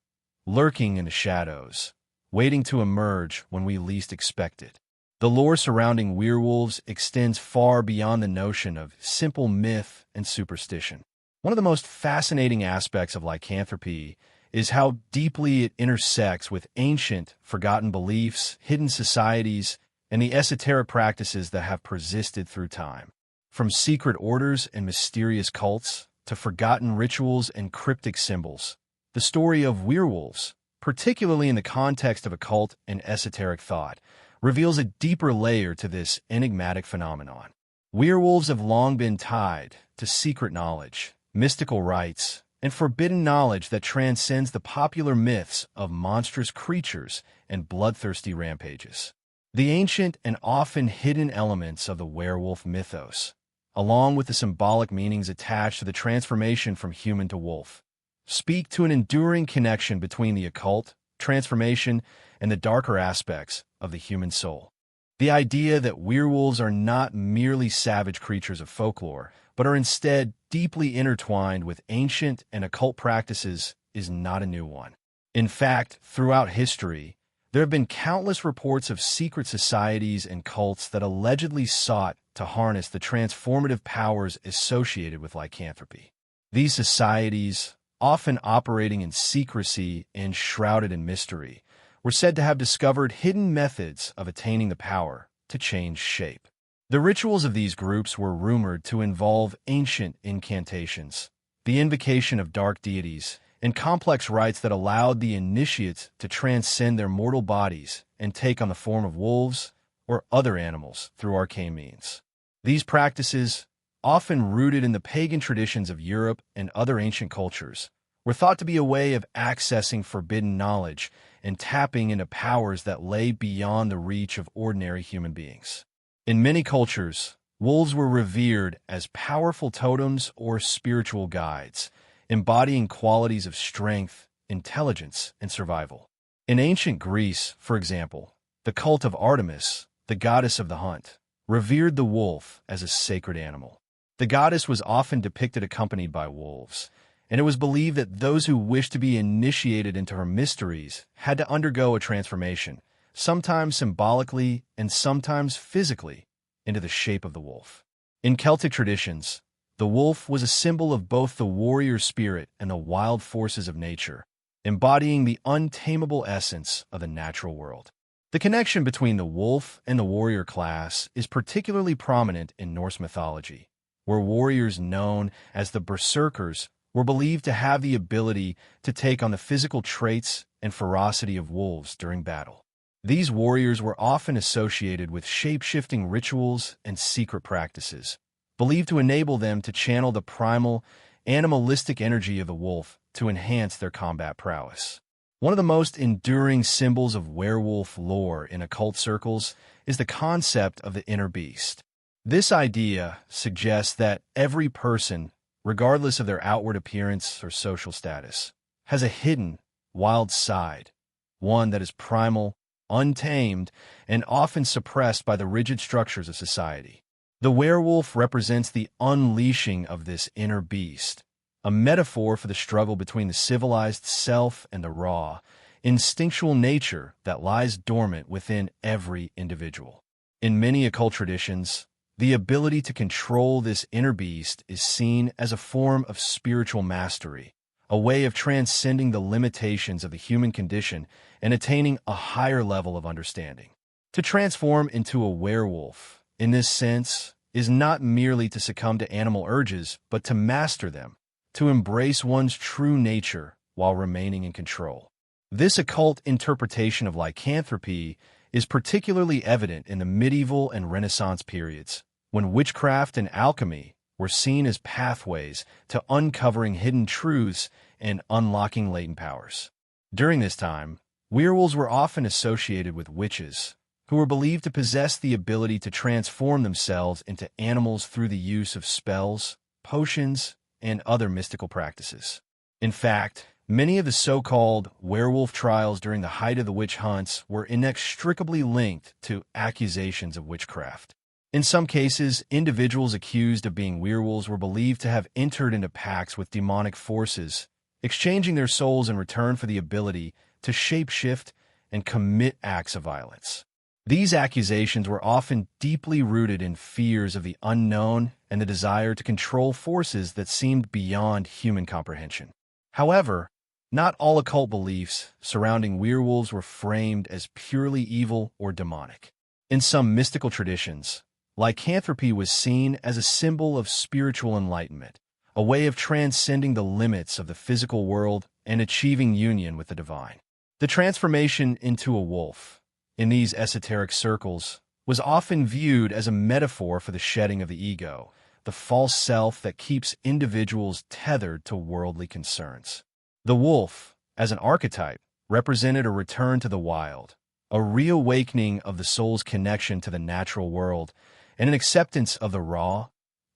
lurking in the shadows, waiting to emerge when we least expect it. The lore surrounding werewolves extends far beyond the notion of simple myth and superstition. One of the most fascinating aspects of lycanthropy is how deeply it intersects with ancient, forgotten beliefs, hidden societies, and the esoteric practices that have persisted through time. From secret orders and mysterious cults to forgotten rituals and cryptic symbols, the story of werewolves, particularly in the context of occult and esoteric thought, reveals a deeper layer to this enigmatic phenomenon. Werewolves have long been tied to secret knowledge, mystical rites, and forbidden knowledge that transcends the popular myths of monstrous creatures and bloodthirsty rampages. The ancient and often hidden elements of the werewolf mythos, along with the symbolic meanings attached to the transformation from human to wolf, speak to an enduring connection between the occult, transformation, and the darker aspects of the human soul. The idea that werewolves are not merely savage creatures of folklore, but are instead deeply intertwined with ancient and occult practices is not a new one. In fact, throughout history, there have been countless reports of secret societies and cults that allegedly sought to harness the transformative powers associated with lycanthropy. These societies, often operating in secrecy and shrouded in mystery, were said to have discovered hidden methods of attaining the power to change shape. The rituals of these groups were rumored to involve ancient incantations, the invocation of dark deities, and complex rites that allowed the initiates to transcend their mortal bodies and take on the form of wolves or other animals through arcane means. These practices, often rooted in the pagan traditions of Europe and other ancient cultures, were thought to be a way of accessing forbidden knowledge and tapping into powers that lay beyond the reach of ordinary human beings. In many cultures, wolves were revered as powerful totems or spiritual guides, embodying qualities of strength, intelligence, and survival. In ancient Greece, for example, the cult of Artemis, the goddess of the hunt, revered the wolf as a sacred animal. The goddess was often depicted accompanied by wolves, and it was believed that those who wished to be initiated into her mysteries had to undergo a transformation, sometimes symbolically and sometimes physically, into the shape of the wolf. In Celtic traditions, the wolf was a symbol of both the warrior spirit and the wild forces of nature, embodying the untamable essence of the natural world. The connection between the wolf and the warrior class is particularly prominent in Norse mythology, where warriors known as the berserkers were believed to have the ability to take on the physical traits and ferocity of wolves during battle. These warriors were often associated with shape-shifting rituals and secret practices, believed to enable them to channel the primal, animalistic energy of the wolf to enhance their combat prowess. One of the most enduring symbols of werewolf lore in occult circles is the concept of the inner beast. This idea suggests that every person, regardless of their outward appearance or social status, has a hidden, wild side, one that is primal, untamed, and often suppressed by the rigid structures of society. The werewolf represents the unleashing of this inner beast, a metaphor for the struggle between the civilized self and the raw, instinctual nature that lies dormant within every individual. In many occult traditions, the ability to control this inner beast is seen as a form of spiritual mastery, a way of transcending the limitations of the human condition and attaining a higher level of understanding. To transform into a werewolf, in this sense, is not merely to succumb to animal urges, but to master them, to embrace one's true nature while remaining in control. This occult interpretation of lycanthropy is particularly evident in the medieval and Renaissance periods, when witchcraft and alchemy were seen as pathways to uncovering hidden truths and unlocking latent powers. During this time, werewolves were often associated with witches, who were believed to possess the ability to transform themselves into animals through the use of spells, potions, and other mystical practices. In fact, many of the so-called werewolf trials during the height of the witch hunts were inextricably linked to accusations of witchcraft. In some cases, individuals accused of being werewolves were believed to have entered into pacts with demonic forces, exchanging their souls in return for the ability to shapeshift and commit acts of violence. These accusations were often deeply rooted in fears of the unknown and the desire to control forces that seemed beyond human comprehension. However, not all occult beliefs surrounding werewolves were framed as purely evil or demonic. In some mystical traditions, lycanthropy was seen as a symbol of spiritual enlightenment, a way of transcending the limits of the physical world and achieving union with the divine. The transformation into a wolf, in these esoteric circles, was often viewed as a metaphor for the shedding of the ego, the false self that keeps individuals tethered to worldly concerns. The wolf, as an archetype, represented a return to the wild, a reawakening of the soul's connection to the natural world, and an acceptance of the raw,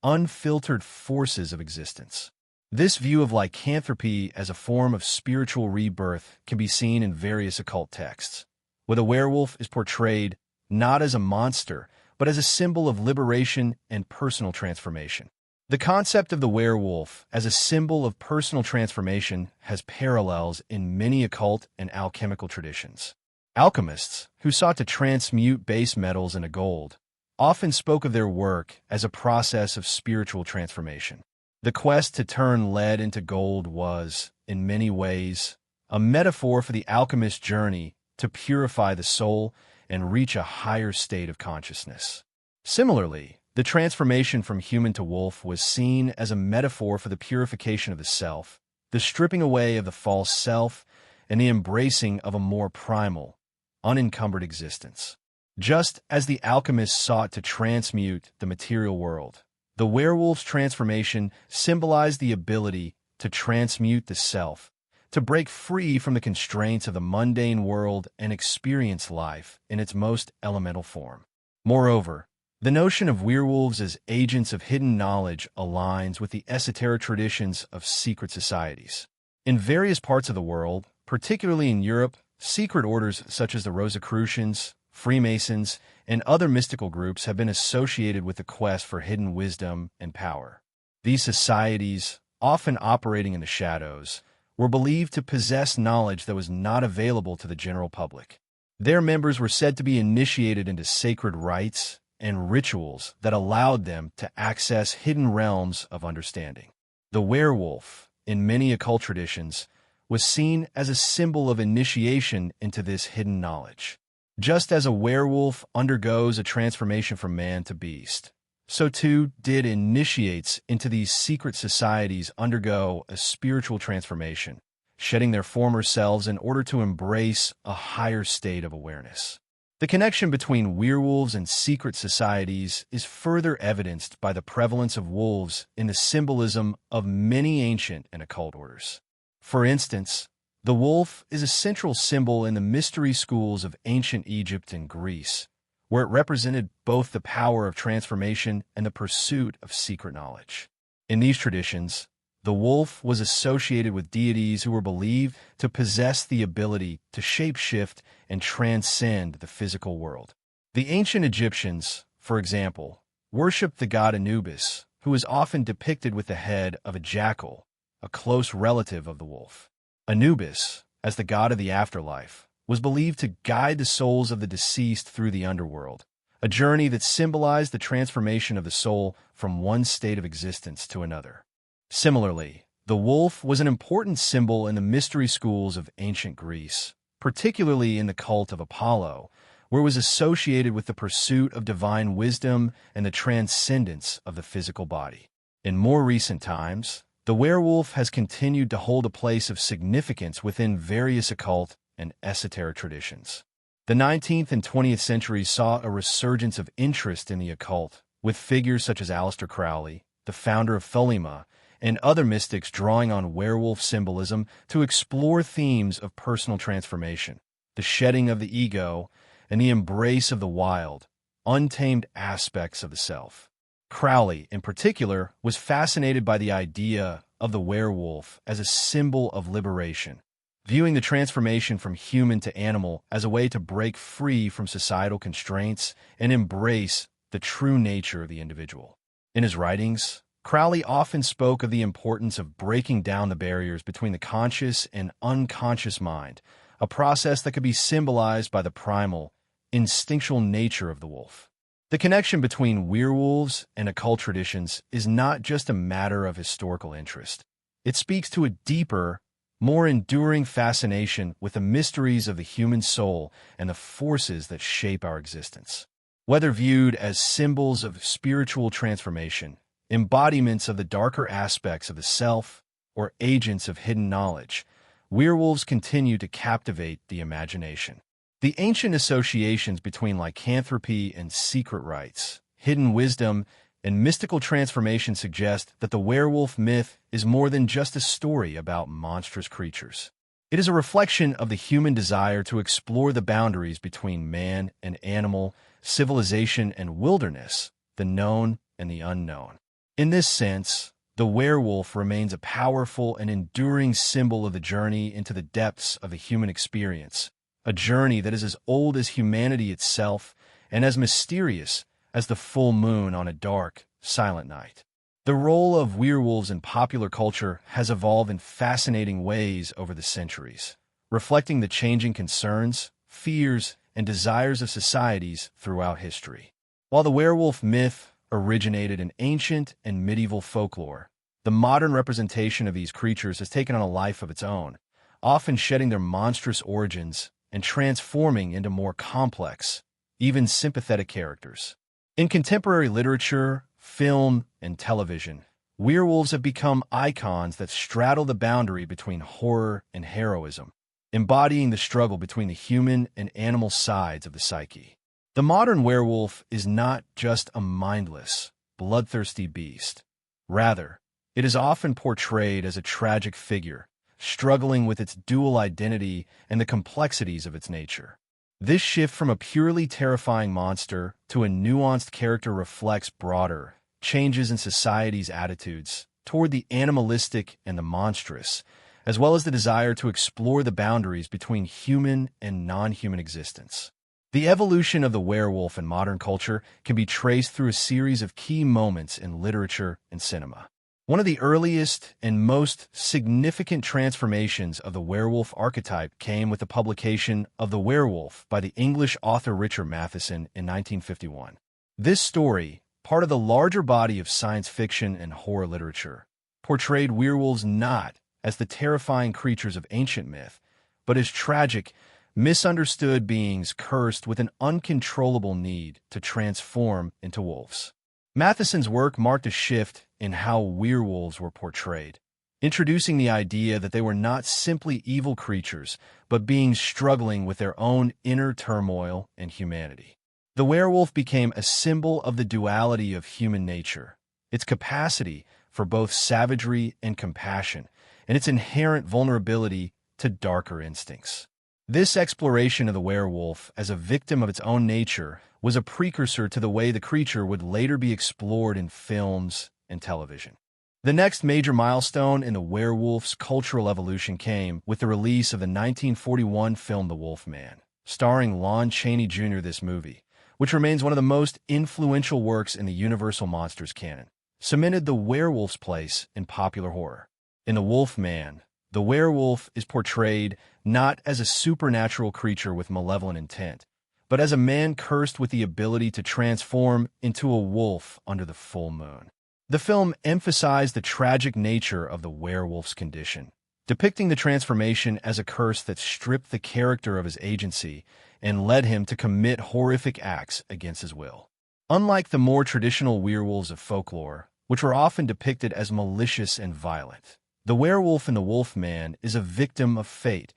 unfiltered forces of existence. This view of lycanthropy as a form of spiritual rebirth can be seen in various occult texts, where the werewolf is portrayed not as a monster, but as a symbol of liberation and personal transformation. The concept of the werewolf as a symbol of personal transformation has parallels in many occult and alchemical traditions. Alchemists, who sought to transmute base metals into gold, often spoke of their work as a process of spiritual transformation. The quest to turn lead into gold was, in many ways, a metaphor for the alchemist's journey to purify the soul and reach a higher state of consciousness. Similarly, the transformation from human to wolf was seen as a metaphor for the purification of the self, the stripping away of the false self, and the embracing of a more primal, unencumbered existence. Just as the alchemists sought to transmute the material world, the werewolf's transformation symbolized the ability to transmute the self, to break free from the constraints of the mundane world and experience life in its most elemental form. Moreover, the notion of werewolves as agents of hidden knowledge aligns with the esoteric traditions of secret societies. In various parts of the world, particularly in Europe, secret orders such as the Rosicrucians, Freemasons, and other mystical groups have been associated with the quest for hidden wisdom and power. These societies, often operating in the shadows, were believed to possess knowledge that was not available to the general public. Their members were said to be initiated into sacred rites and rituals that allowed them to access hidden realms of understanding. The werewolf, in many occult traditions, was seen as a symbol of initiation into this hidden knowledge. Just as a werewolf undergoes a transformation from man to beast, so too did initiates into these secret societies undergo a spiritual transformation, shedding their former selves in order to embrace a higher state of awareness. The connection between werewolves and secret societies is further evidenced by the prevalence of wolves in the symbolism of many ancient and occult orders. For instance, the wolf is a central symbol in the mystery schools of ancient Egypt and Greece, where it represented both the power of transformation and the pursuit of secret knowledge. In these traditions, the wolf was associated with deities who were believed to possess the ability to shapeshift and transcend the physical world. The ancient Egyptians, for example, worshipped the god Anubis, who is often depicted with the head of a jackal, a close relative of the wolf. Anubis, as the god of the afterlife, was believed to guide the souls of the deceased through the underworld, a journey that symbolized the transformation of the soul from one state of existence to another. Similarly, the wolf was an important symbol in the mystery schools of ancient Greece, particularly in the cult of Apollo, where it was associated with the pursuit of divine wisdom and the transcendence of the physical body. In more recent times, the werewolf has continued to hold a place of significance within various occult and esoteric traditions. The 19th and 20th centuries saw a resurgence of interest in the occult, with figures such as Aleister Crowley, the founder of Thelema, and other mystics drawing on werewolf symbolism to explore themes of personal transformation, the shedding of the ego, and the embrace of the wild, untamed aspects of the self. Crowley, in particular, was fascinated by the idea of the werewolf as a symbol of liberation, viewing the transformation from human to animal as a way to break free from societal constraints and embrace the true nature of the individual. In his writings, Crowley often spoke of the importance of breaking down the barriers between the conscious and unconscious mind, a process that could be symbolized by the primal, instinctual nature of the wolf. The connection between werewolves and occult traditions is not just a matter of historical interest. It speaks to a deeper, more enduring fascination with the mysteries of the human soul and the forces that shape our existence. Whether viewed as symbols of spiritual transformation, embodiments of the darker aspects of the self, or agents of hidden knowledge, werewolves continue to captivate the imagination. The ancient associations between lycanthropy and secret rites, hidden wisdom, and mystical transformation suggest that the werewolf myth is more than just a story about monstrous creatures. It is a reflection of the human desire to explore the boundaries between man and animal, civilization and wilderness, the known and the unknown. In this sense, the werewolf remains a powerful and enduring symbol of the journey into the depths of the human experience, a journey that is as old as humanity itself and as mysterious as the full moon on a dark, silent night. The role of werewolves in popular culture has evolved in fascinating ways over the centuries, reflecting the changing concerns, fears, and desires of societies throughout history. While the werewolf myth originated in ancient and medieval folklore, the modern representation of these creatures has taken on a life of its own, often shedding their monstrous origins and transforming into more complex, even sympathetic characters. In contemporary literature, film, and television, werewolves have become icons that straddle the boundary between horror and heroism, embodying the struggle between the human and animal sides of the psyche. The modern werewolf is not just a mindless, bloodthirsty beast. Rather, it is often portrayed as a tragic figure, struggling with its dual identity and the complexities of its nature. This shift from a purely terrifying monster to a nuanced character reflects broader changes in society's attitudes toward the animalistic and the monstrous, as well as the desire to explore the boundaries between human and non-human existence. The evolution of the werewolf in modern culture can be traced through a series of key moments in literature and cinema. One of the earliest and most significant transformations of the werewolf archetype came with the publication of The Werewolf by the English author Richard Matheson in 1951. This story, part of the larger body of science fiction and horror literature, portrayed werewolves not as the terrifying creatures of ancient myth, but as tragic, misunderstood beings cursed with an uncontrollable need to transform into wolves. Matheson's work marked a shift in how werewolves were portrayed, introducing the idea that they were not simply evil creatures, but beings struggling with their own inner turmoil and humanity. The werewolf became a symbol of the duality of human nature, its capacity for both savagery and compassion, and its inherent vulnerability to darker instincts. This exploration of the werewolf as a victim of its own nature was a precursor to the way the creature would later be explored in films and television. The next major milestone in the werewolf's cultural evolution came with the release of the 1941 film The Wolf Man, starring Lon Chaney Jr. This movie, which remains one of the most influential works in the Universal Monsters canon, cemented the werewolf's place in popular horror. In The Wolf Man, the werewolf is portrayed not as a supernatural creature with malevolent intent, but as a man cursed with the ability to transform into a wolf under the full moon. The film emphasized the tragic nature of the werewolf's condition, depicting the transformation as a curse that stripped the character of his agency and led him to commit horrific acts against his will. Unlike the more traditional werewolves of folklore, which were often depicted as malicious and violent, the werewolf in The Wolf Man is a victim of fate,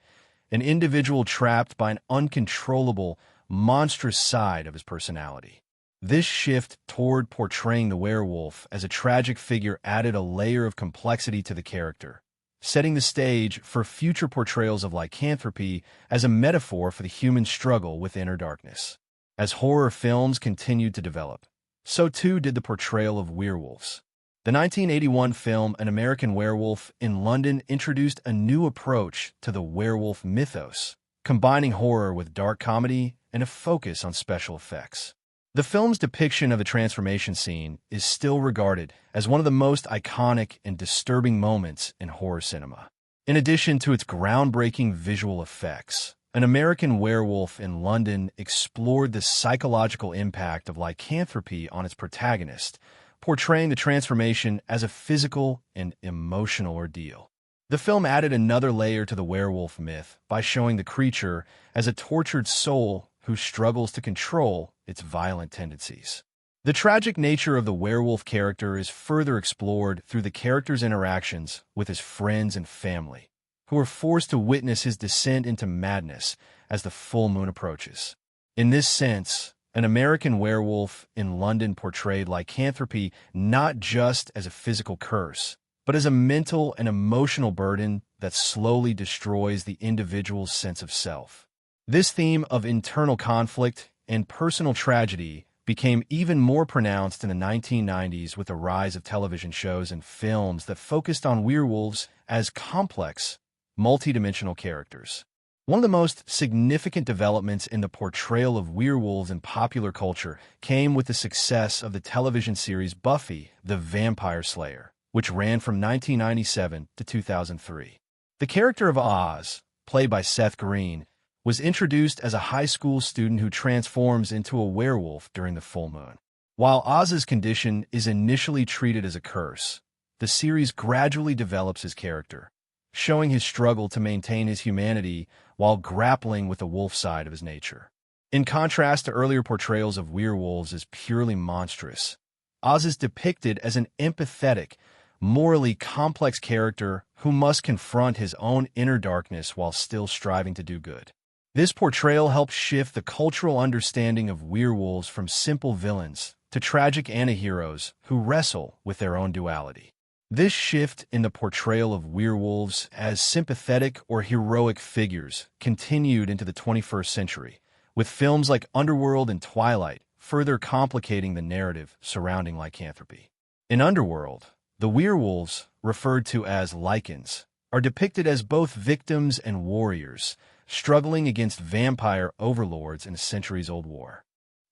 an individual trapped by an uncontrollable, monstrous side of his personality. This shift toward portraying the werewolf as a tragic figure added a layer of complexity to the character, setting the stage for future portrayals of lycanthropy as a metaphor for the human struggle with inner darkness. As horror films continued to develop, so too did the portrayal of werewolves. The 1981 film An American Werewolf in London introduced a new approach to the werewolf mythos, combining horror with dark comedy and a focus on special effects. The film's depiction of the transformation scene is still regarded as one of the most iconic and disturbing moments in horror cinema. In addition to its groundbreaking visual effects, An American Werewolf in London explored the psychological impact of lycanthropy on its protagonist, portraying the transformation as a physical and emotional ordeal. The film added another layer to the werewolf myth by showing the creature as a tortured soul who struggles to control its violent tendencies. The tragic nature of the werewolf character is further explored through the character's interactions with his friends and family, who are forced to witness his descent into madness as the full moon approaches. In this sense, An American Werewolf in London portrayed lycanthropy not just as a physical curse, but as a mental and emotional burden that slowly destroys the individual's sense of self. This theme of internal conflict and personal tragedy became even more pronounced in the 1990s with the rise of television shows and films that focused on werewolves as complex, multidimensional characters. One of the most significant developments in the portrayal of werewolves in popular culture came with the success of the television series Buffy the Vampire Slayer, which ran from 1997 to 2003. The character of Oz, played by Seth Green, was introduced as a high school student who transforms into a werewolf during the full moon. While Oz's condition is initially treated as a curse, the series gradually develops his character, showing his struggle to maintain his humanity while grappling with the wolf side of his nature. In contrast to earlier portrayals of werewolves as purely monstrous, Oz is depicted as an empathetic, morally complex character who must confront his own inner darkness while still striving to do good. This portrayal helps shift the cultural understanding of werewolves from simple villains to tragic antiheroes who wrestle with their own duality. This shift in the portrayal of werewolves as sympathetic or heroic figures continued into the 21st century, with films like Underworld and Twilight further complicating the narrative surrounding lycanthropy. In Underworld, the werewolves, referred to as lycans, are depicted as both victims and warriors, struggling against vampire overlords in a centuries-old war.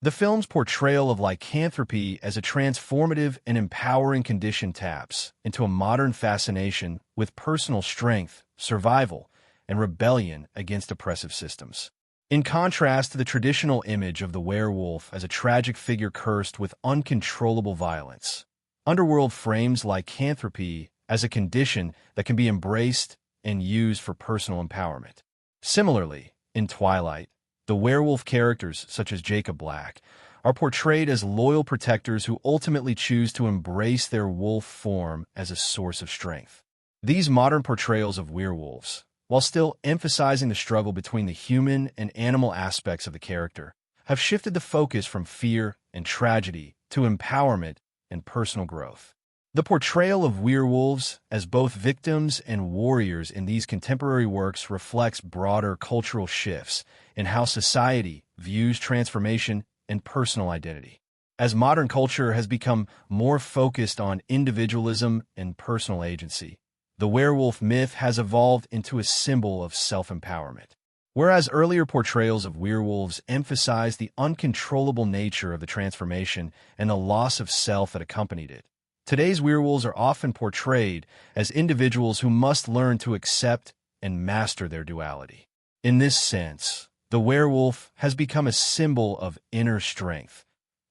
The film's portrayal of lycanthropy as a transformative and empowering condition taps into a modern fascination with personal strength, survival, and rebellion against oppressive systems. In contrast to the traditional image of the werewolf as a tragic figure cursed with uncontrollable violence, Underworld frames lycanthropy as a condition that can be embraced and used for personal empowerment. Similarly, in Twilight, the werewolf characters, such as Jacob Black, are portrayed as loyal protectors who ultimately choose to embrace their wolf form as a source of strength. These modern portrayals of werewolves, while still emphasizing the struggle between the human and animal aspects of the character, have shifted the focus from fear and tragedy to empowerment and personal growth. The portrayal of werewolves as both victims and warriors in these contemporary works reflects broader cultural shifts in how society views transformation and personal identity. As modern culture has become more focused on individualism and personal agency, the werewolf myth has evolved into a symbol of self-empowerment. Whereas earlier portrayals of werewolves emphasized the uncontrollable nature of the transformation and the loss of self that accompanied it, today's werewolves are often portrayed as individuals who must learn to accept and master their duality. In this sense, the werewolf has become a symbol of inner strength,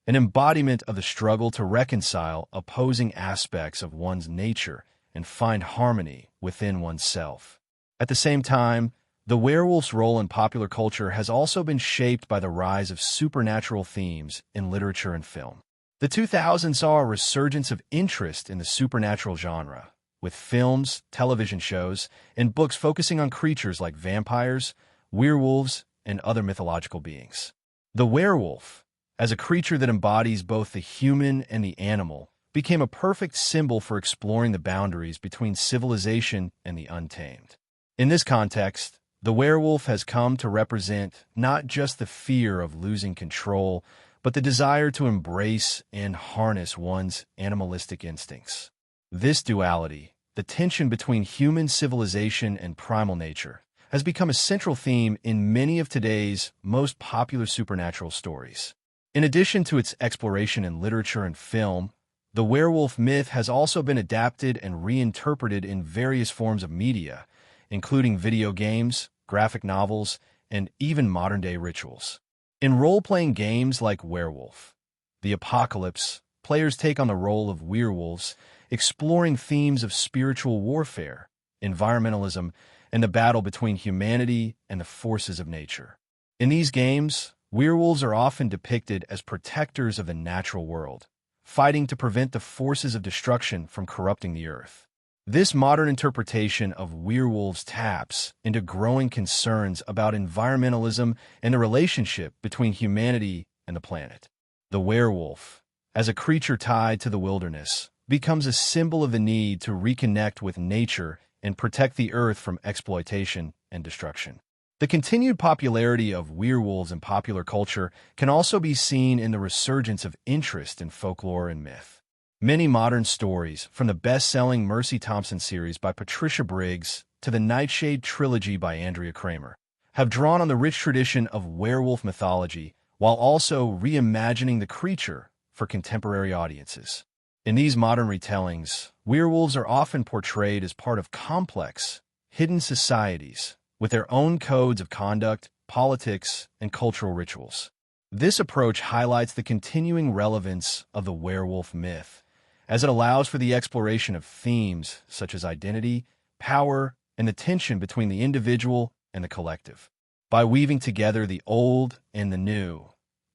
an embodiment of the struggle to reconcile opposing aspects of one's nature and find harmony within oneself. At the same time, the werewolf's role in popular culture has also been shaped by the rise of supernatural themes in literature and film. The 2000s saw a resurgence of interest in the supernatural genre, with films, television shows, and books focusing on creatures like vampires, werewolves, and other mythological beings. The werewolf, as a creature that embodies both the human and the animal, became a perfect symbol for exploring the boundaries between civilization and the untamed. In this context, the werewolf has come to represent not just the fear of losing control, but the desire to embrace and harness one's animalistic instincts. This duality, the tension between human civilization and primal nature, has become a central theme in many of today's most popular supernatural stories. In addition to its exploration in literature and film, the werewolf myth has also been adapted and reinterpreted in various forms of media, including video games, graphic novels, and even modern-day rituals. In role-playing games like Werewolf, The Apocalypse, players take on the role of werewolves, exploring themes of spiritual warfare, environmentalism, and the battle between humanity and the forces of nature. In these games, werewolves are often depicted as protectors of the natural world, fighting to prevent the forces of destruction from corrupting the earth. This modern interpretation of werewolves taps into growing concerns about environmentalism and the relationship between humanity and the planet. The werewolf, as a creature tied to the wilderness, becomes a symbol of the need to reconnect with nature and protect the earth from exploitation and destruction. The continued popularity of werewolves in popular culture can also be seen in the resurgence of interest in folklore and myth. Many modern stories, from the best-selling Mercy Thompson series by Patricia Briggs to the Nightshade trilogy by Andrea Kramer, have drawn on the rich tradition of werewolf mythology while also reimagining the creature for contemporary audiences. In these modern retellings, werewolves are often portrayed as part of complex, hidden societies with their own codes of conduct, politics, and cultural rituals. This approach highlights the continuing relevance of the werewolf myth, as it allows for the exploration of themes such as identity, power, and the tension between the individual and the collective. By weaving together the old and the new,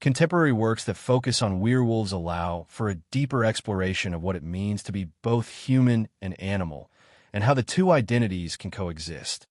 contemporary works that focus on werewolves allow for a deeper exploration of what it means to be both human and animal, and how the two identities can coexist.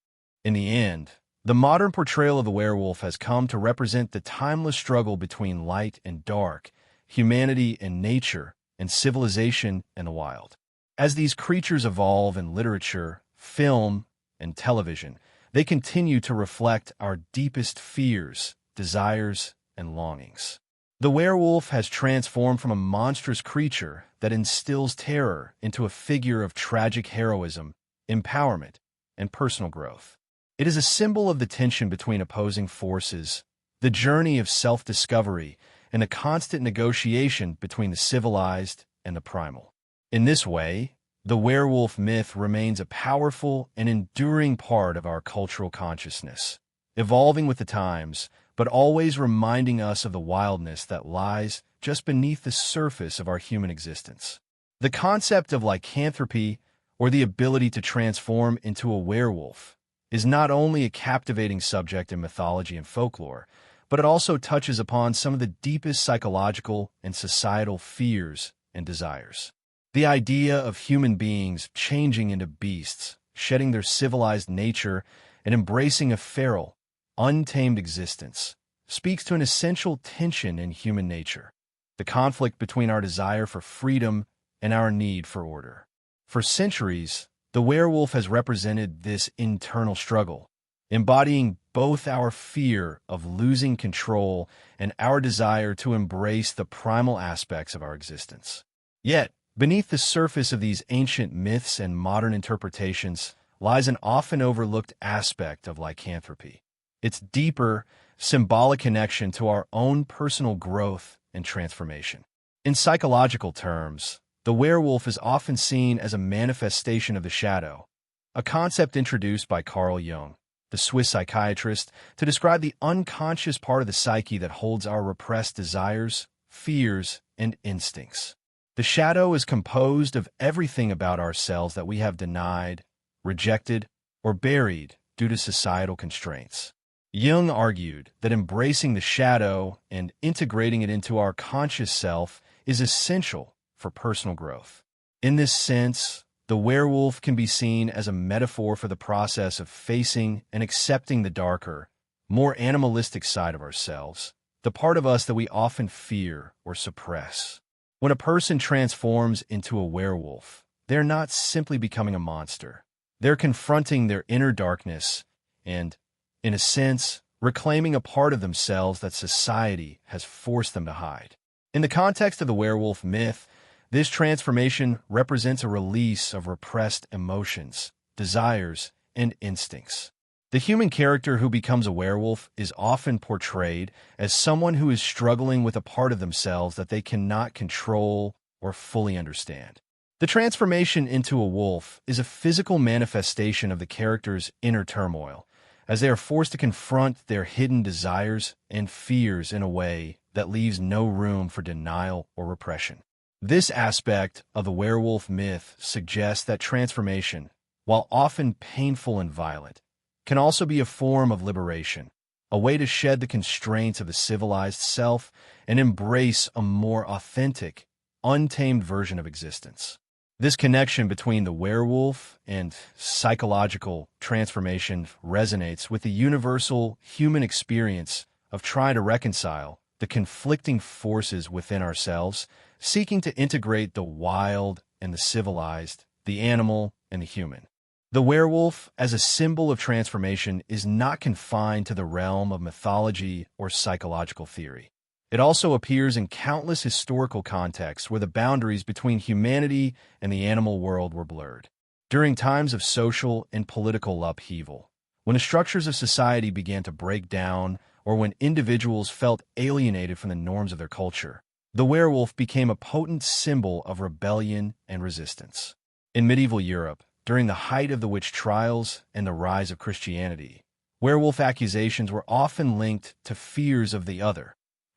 In the end, the modern portrayal of the werewolf has come to represent the timeless struggle between light and dark, humanity and nature, and civilization and the wild. As these creatures evolve in literature, film, and television, they continue to reflect our deepest fears, desires, and longings. The werewolf has transformed from a monstrous creature that instills terror into a figure of tragic heroism, empowerment, and personal growth. It is a symbol of the tension between opposing forces, the journey of self-discovery, and the constant negotiation between the civilized and the primal. In this way, the werewolf myth remains a powerful and enduring part of our cultural consciousness, evolving with the times, but always reminding us of the wildness that lies just beneath the surface of our human existence. The concept of lycanthropy, or the ability to transform into a werewolf, is not only a captivating subject in mythology and folklore, but it also touches upon some of the deepest psychological and societal fears and desires. The idea of human beings changing into beasts, shedding their civilized nature, and embracing a feral, untamed existence, speaks to an essential tension in human nature, the conflict between our desire for freedom and our need for order. For centuries, the werewolf has represented this internal struggle, embodying both our fear of losing control and our desire to embrace the primal aspects of our existence. Yet, beneath the surface of these ancient myths and modern interpretations lies an often overlooked aspect of lycanthropy: its deeper, symbolic connection to our own personal growth and transformation. In psychological terms, the werewolf is often seen as a manifestation of the shadow, a concept introduced by Carl Jung, the Swiss psychiatrist, to describe the unconscious part of the psyche that holds our repressed desires, fears, and instincts. The shadow is composed of everything about ourselves that we have denied, rejected, or buried due to societal constraints. Jung argued that embracing the shadow and integrating it into our conscious self is essential for personal growth. In this sense, the werewolf can be seen as a metaphor for the process of facing and accepting the darker, more animalistic side of ourselves, the part of us that we often fear or suppress. When a person transforms into a werewolf, they're not simply becoming a monster. They're confronting their inner darkness and, in a sense, reclaiming a part of themselves that society has forced them to hide. In the context of the werewolf myth, this transformation represents a release of repressed emotions, desires, and instincts. The human character who becomes a werewolf is often portrayed as someone who is struggling with a part of themselves that they cannot control or fully understand. The transformation into a wolf is a physical manifestation of the character's inner turmoil, as they are forced to confront their hidden desires and fears in a way that leaves no room for denial or repression. This aspect of the werewolf myth suggests that transformation, while often painful and violent, can also be a form of liberation, a way to shed the constraints of the civilized self and embrace a more authentic, untamed version of existence. This connection between the werewolf and psychological transformation resonates with the universal human experience of trying to reconcile the conflicting forces within ourselves, seeking to integrate the wild and the civilized, the animal and the human. The werewolf, as a symbol of transformation, is not confined to the realm of mythology or psychological theory. It also appears in countless historical contexts where the boundaries between humanity and the animal world were blurred. During times of social and political upheaval, when the structures of society began to break down, or when individuals felt alienated from the norms of their culture, the werewolf became a potent symbol of rebellion and resistance. In medieval Europe, during the height of the witch trials and the rise of Christianity, werewolf accusations were often linked to fears of the other,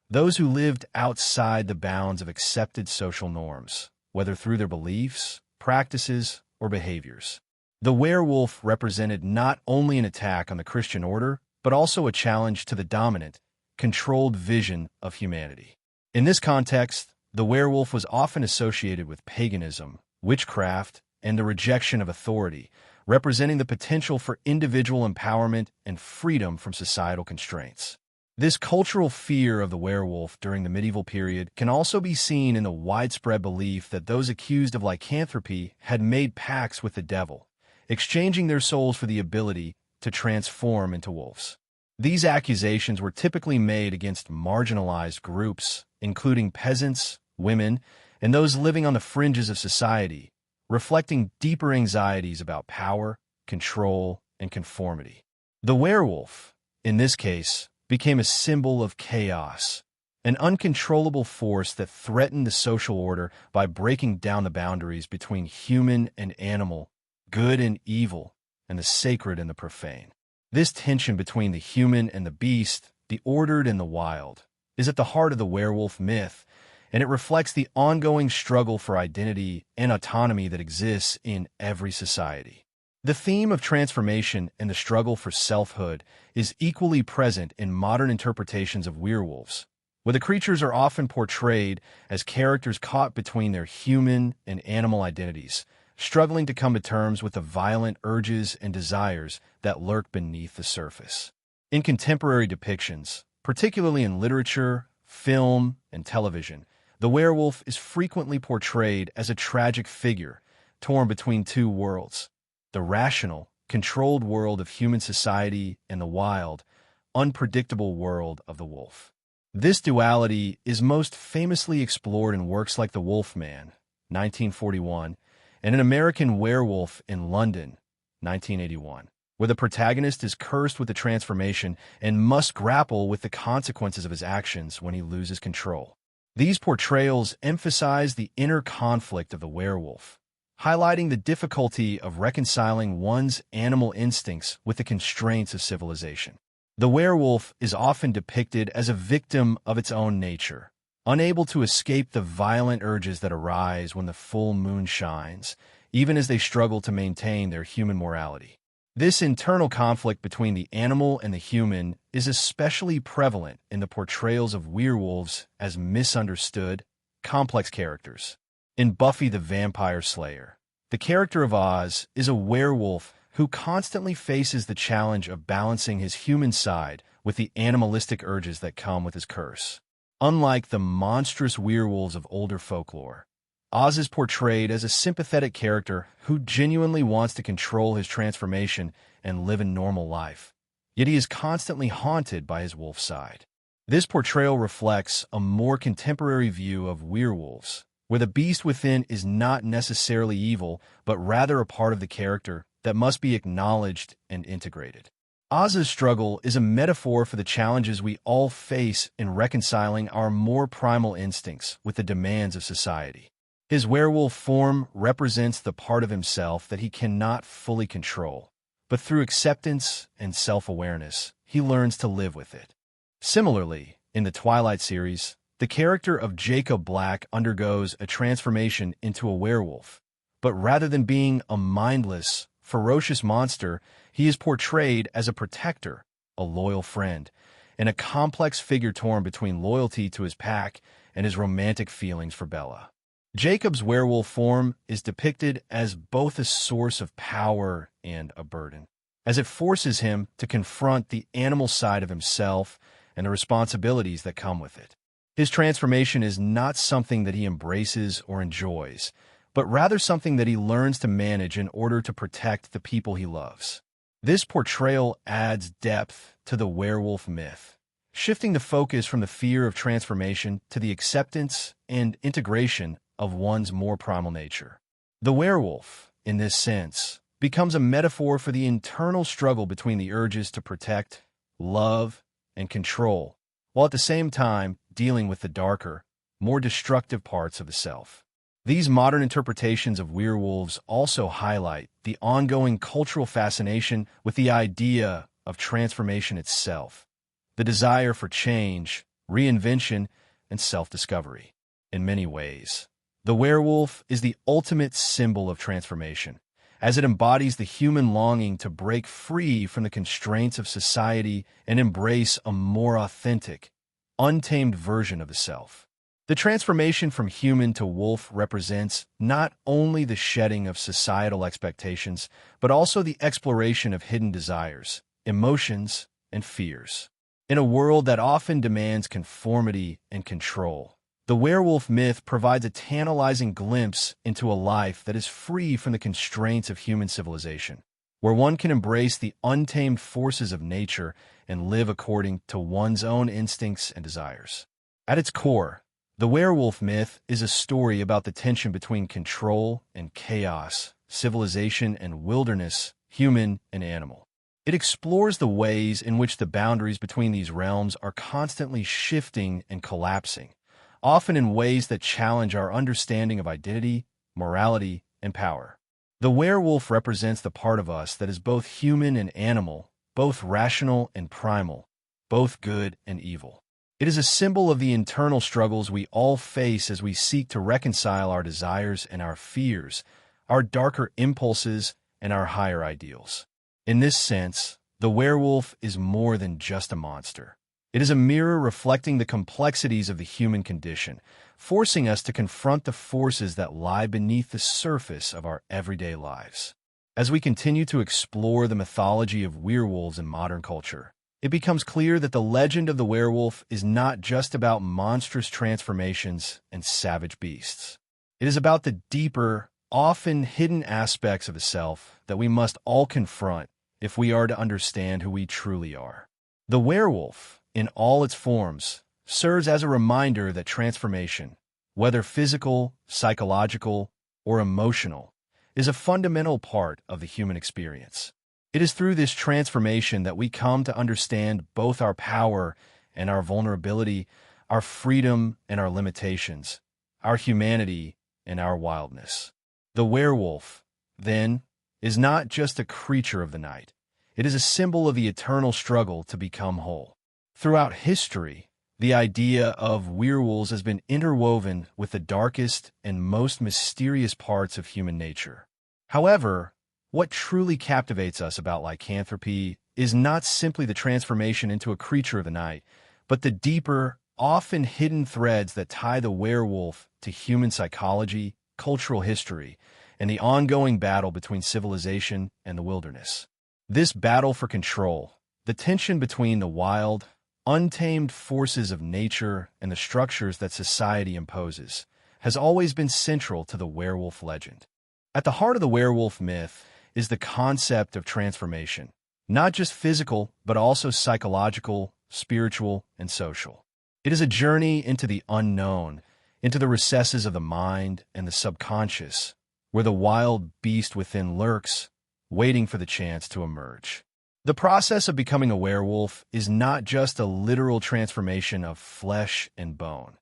those who lived outside the bounds of accepted social norms, whether through their beliefs, practices, or behaviors. The werewolf represented not only an attack on the Christian order, but also a challenge to the dominant, controlled vision of humanity. In this context, the werewolf was often associated with paganism, witchcraft, and the rejection of authority, representing the potential for individual empowerment and freedom from societal constraints. This cultural fear of the werewolf during the medieval period can also be seen in the widespread belief that those accused of lycanthropy had made pacts with the devil, exchanging their souls for the ability to transform into wolves. These accusations were typically made against marginalized groups, including peasants, women, and those living on the fringes of society, reflecting deeper anxieties about power, control, and conformity. The werewolf, in this case, became a symbol of chaos, an uncontrollable force that threatened the social order by breaking down the boundaries between human and animal, good and evil, and the sacred and the profane. This tension between the human and the beast, the ordered and the wild, is at the heart of the werewolf myth, and it reflects the ongoing struggle for identity and autonomy that exists in every society. The theme of transformation and the struggle for selfhood is equally present in modern interpretations of werewolves, where the creatures are often portrayed as characters caught between their human and animal identities, struggling to come to terms with the violent urges and desires that lurk beneath the surface. In contemporary depictions, particularly in literature, film, and television, the werewolf is frequently portrayed as a tragic figure, torn between two worlds: the rational, controlled world of human society and the wild, unpredictable world of the wolf. This duality is most famously explored in works like The Wolfman, 1941, and An American Werewolf in London, 1981, where the protagonist is cursed with a transformation and must grapple with the consequences of his actions when he loses control. These portrayals emphasize the inner conflict of the werewolf, highlighting the difficulty of reconciling one's animal instincts with the constraints of civilization. The werewolf is often depicted as a victim of its own nature, unable to escape the violent urges that arise when the full moon shines, even as they struggle to maintain their human morality. This internal conflict between the animal and the human is especially prevalent in the portrayals of werewolves as misunderstood, complex characters. In Buffy the Vampire Slayer, the character of Oz is a werewolf who constantly faces the challenge of balancing his human side with the animalistic urges that come with his curse. Unlike the monstrous werewolves of older folklore, Oz is portrayed as a sympathetic character who genuinely wants to control his transformation and live a normal life. Yet he is constantly haunted by his wolf side. This portrayal reflects a more contemporary view of werewolves, where the beast within is not necessarily evil, but rather a part of the character that must be acknowledged and integrated. Oz's struggle is a metaphor for the challenges we all face in reconciling our more primal instincts with the demands of society. His werewolf form represents the part of himself that he cannot fully control, but through acceptance and self-awareness, he learns to live with it. Similarly, in the Twilight series, the character of Jacob Black undergoes a transformation into a werewolf, but rather than being a mindless, ferocious monster, he is portrayed as a protector, a loyal friend, and a complex figure torn between loyalty to his pack and his romantic feelings for Bella. Jacob's werewolf form is depicted as both a source of power and a burden, as it forces him to confront the animal side of himself and the responsibilities that come with it. His transformation is not something that he embraces or enjoys, but rather something that he learns to manage in order to protect the people he loves. This portrayal adds depth to the werewolf myth, shifting the focus from the fear of transformation to the acceptance and integration of one's more primal nature. The werewolf, in this sense, becomes a metaphor for the internal struggle between the urges to protect, love, and control, while at the same time dealing with the darker, more destructive parts of the self. These modern interpretations of werewolves also highlight the ongoing cultural fascination with the idea of transformation itself, the desire for change, reinvention, and self-discovery. In many ways, the werewolf is the ultimate symbol of transformation, as it embodies the human longing to break free from the constraints of society and embrace a more authentic, untamed version of the self. The transformation from human to wolf represents not only the shedding of societal expectations, but also the exploration of hidden desires, emotions, and fears. In a world that often demands conformity and control, the werewolf myth provides a tantalizing glimpse into a life that is free from the constraints of human civilization, where one can embrace the untamed forces of nature and live according to one's own instincts and desires. At its core, the werewolf myth is a story about the tension between control and chaos, civilization and wilderness, human and animal. It explores the ways in which the boundaries between these realms are constantly shifting and collapsing, often in ways that challenge our understanding of identity, morality, and power. The werewolf represents the part of us that is both human and animal, both rational and primal, both good and evil. It is a symbol of the internal struggles we all face as we seek to reconcile our desires and our fears, our darker impulses and our higher ideals. In this sense, the werewolf is more than just a monster. It is a mirror reflecting the complexities of the human condition, forcing us to confront the forces that lie beneath the surface of our everyday lives. As we continue to explore the mythology of werewolves in modern culture, it becomes clear that the legend of the werewolf is not just about monstrous transformations and savage beasts. It is about the deeper, often hidden aspects of the self that we must all confront if we are to understand who we truly are. The werewolf, in all its forms, serves as a reminder that transformation, whether physical, psychological, or emotional, is a fundamental part of the human experience. It is through this transformation that we come to understand both our power and our vulnerability, our freedom and our limitations, our humanity and our wildness. The werewolf, then, is not just a creature of the night. It is a symbol of the eternal struggle to become whole. Throughout history, the idea of werewolves has been interwoven with the darkest and most mysterious parts of human nature. However, what truly captivates us about lycanthropy is not simply the transformation into a creature of the night, but the deeper, often hidden threads that tie the werewolf to human psychology, cultural history, and the ongoing battle between civilization and the wilderness. This battle for control, the tension between the wild, untamed forces of nature and the structures that society imposes, has always been central to the werewolf legend. At the heart of the werewolf myth is the concept of transformation, not just physical, but also psychological, spiritual, and social. It is a journey into the unknown, into the recesses of the mind and the subconscious, where the wild beast within lurks, waiting for the chance to emerge. The process of becoming a werewolf is not just a literal transformation of flesh and bone.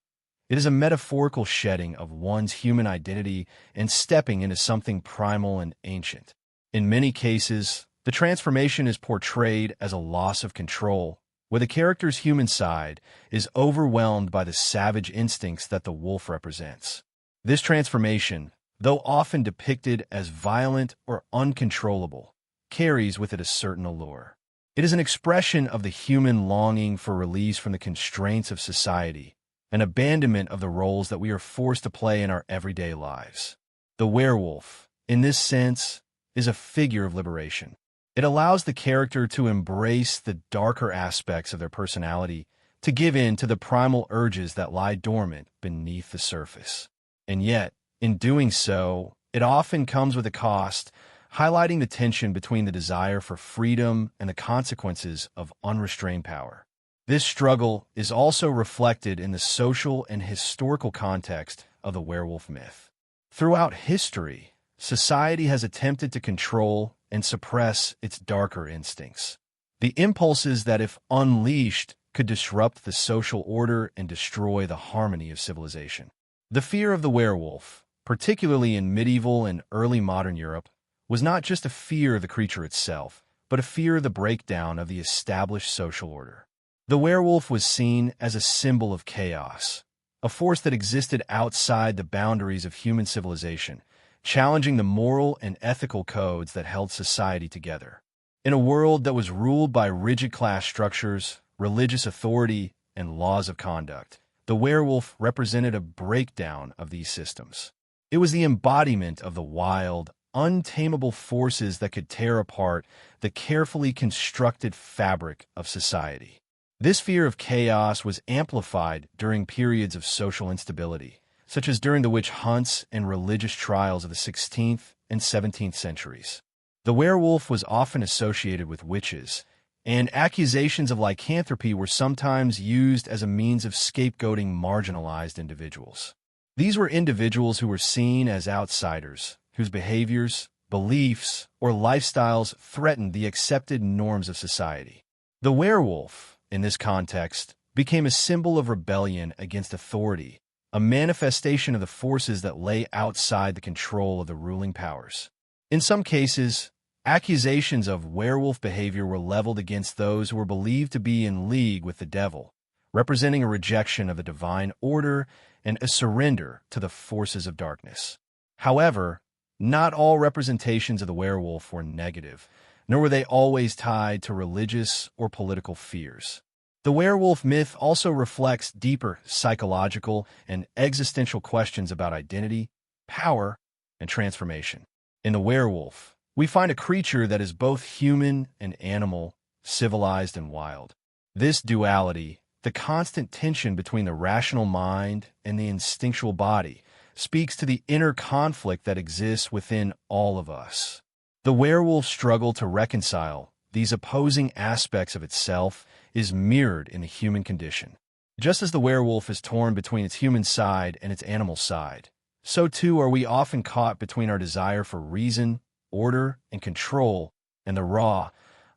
It is a metaphorical shedding of one's human identity and stepping into something primal and ancient. In many cases, the transformation is portrayed as a loss of control, where the character's human side is overwhelmed by the savage instincts that the wolf represents. This transformation, though often depicted as violent or uncontrollable, carries with it a certain allure. It is an expression of the human longing for release from the constraints of society, an abandonment of the roles that we are forced to play in our everyday lives. The werewolf, in this sense, is a figure of liberation. It allows the character to embrace the darker aspects of their personality, to give in to the primal urges that lie dormant beneath the surface. And yet, in doing so, it often comes with a cost, highlighting the tension between the desire for freedom and the consequences of unrestrained power. This struggle is also reflected in the social and historical context of the werewolf myth. Throughout history, society has attempted to control and suppress its darker instincts. The impulses that, if unleashed, could disrupt the social order and destroy the harmony of civilization. The fear of the werewolf, particularly in medieval and early modern Europe, was not just a fear of the creature itself, but a fear of the breakdown of the established social order. The werewolf was seen as a symbol of chaos, a force that existed outside the boundaries of human civilization, challenging the moral and ethical codes that held society together. In a world that was ruled by rigid class structures, religious authority, and laws of conduct, the werewolf represented a breakdown of these systems. It was the embodiment of the wild, untamable forces that could tear apart the carefully constructed fabric of society. This fear of chaos was amplified during periods of social instability, such as during the witch hunts and religious trials of the 16th and 17th centuries. The werewolf was often associated with witches, and accusations of lycanthropy were sometimes used as a means of scapegoating marginalized individuals. These were individuals who were seen as outsiders, whose behaviors, beliefs, or lifestyles threatened the accepted norms of society. The werewolf, in this context, became a symbol of rebellion against authority, a manifestation of the forces that lay outside the control of the ruling powers. In some cases, accusations of werewolf behavior were leveled against those who were believed to be in league with the devil, representing a rejection of the divine order and a surrender to the forces of darkness. However, not all representations of the werewolf were negative, nor were they always tied to religious or political fears. The werewolf myth also reflects deeper psychological and existential questions about identity, power, and transformation. In the werewolf, we find a creature that is both human and animal, civilized and wild. This duality, the constant tension between the rational mind and the instinctual body, speaks to the inner conflict that exists within all of us. The werewolf's struggle to reconcile these opposing aspects of itself is mirrored in the human condition. Just as the werewolf is torn between its human side and its animal side, so too are we often caught between our desire for reason, order, and control, and the raw,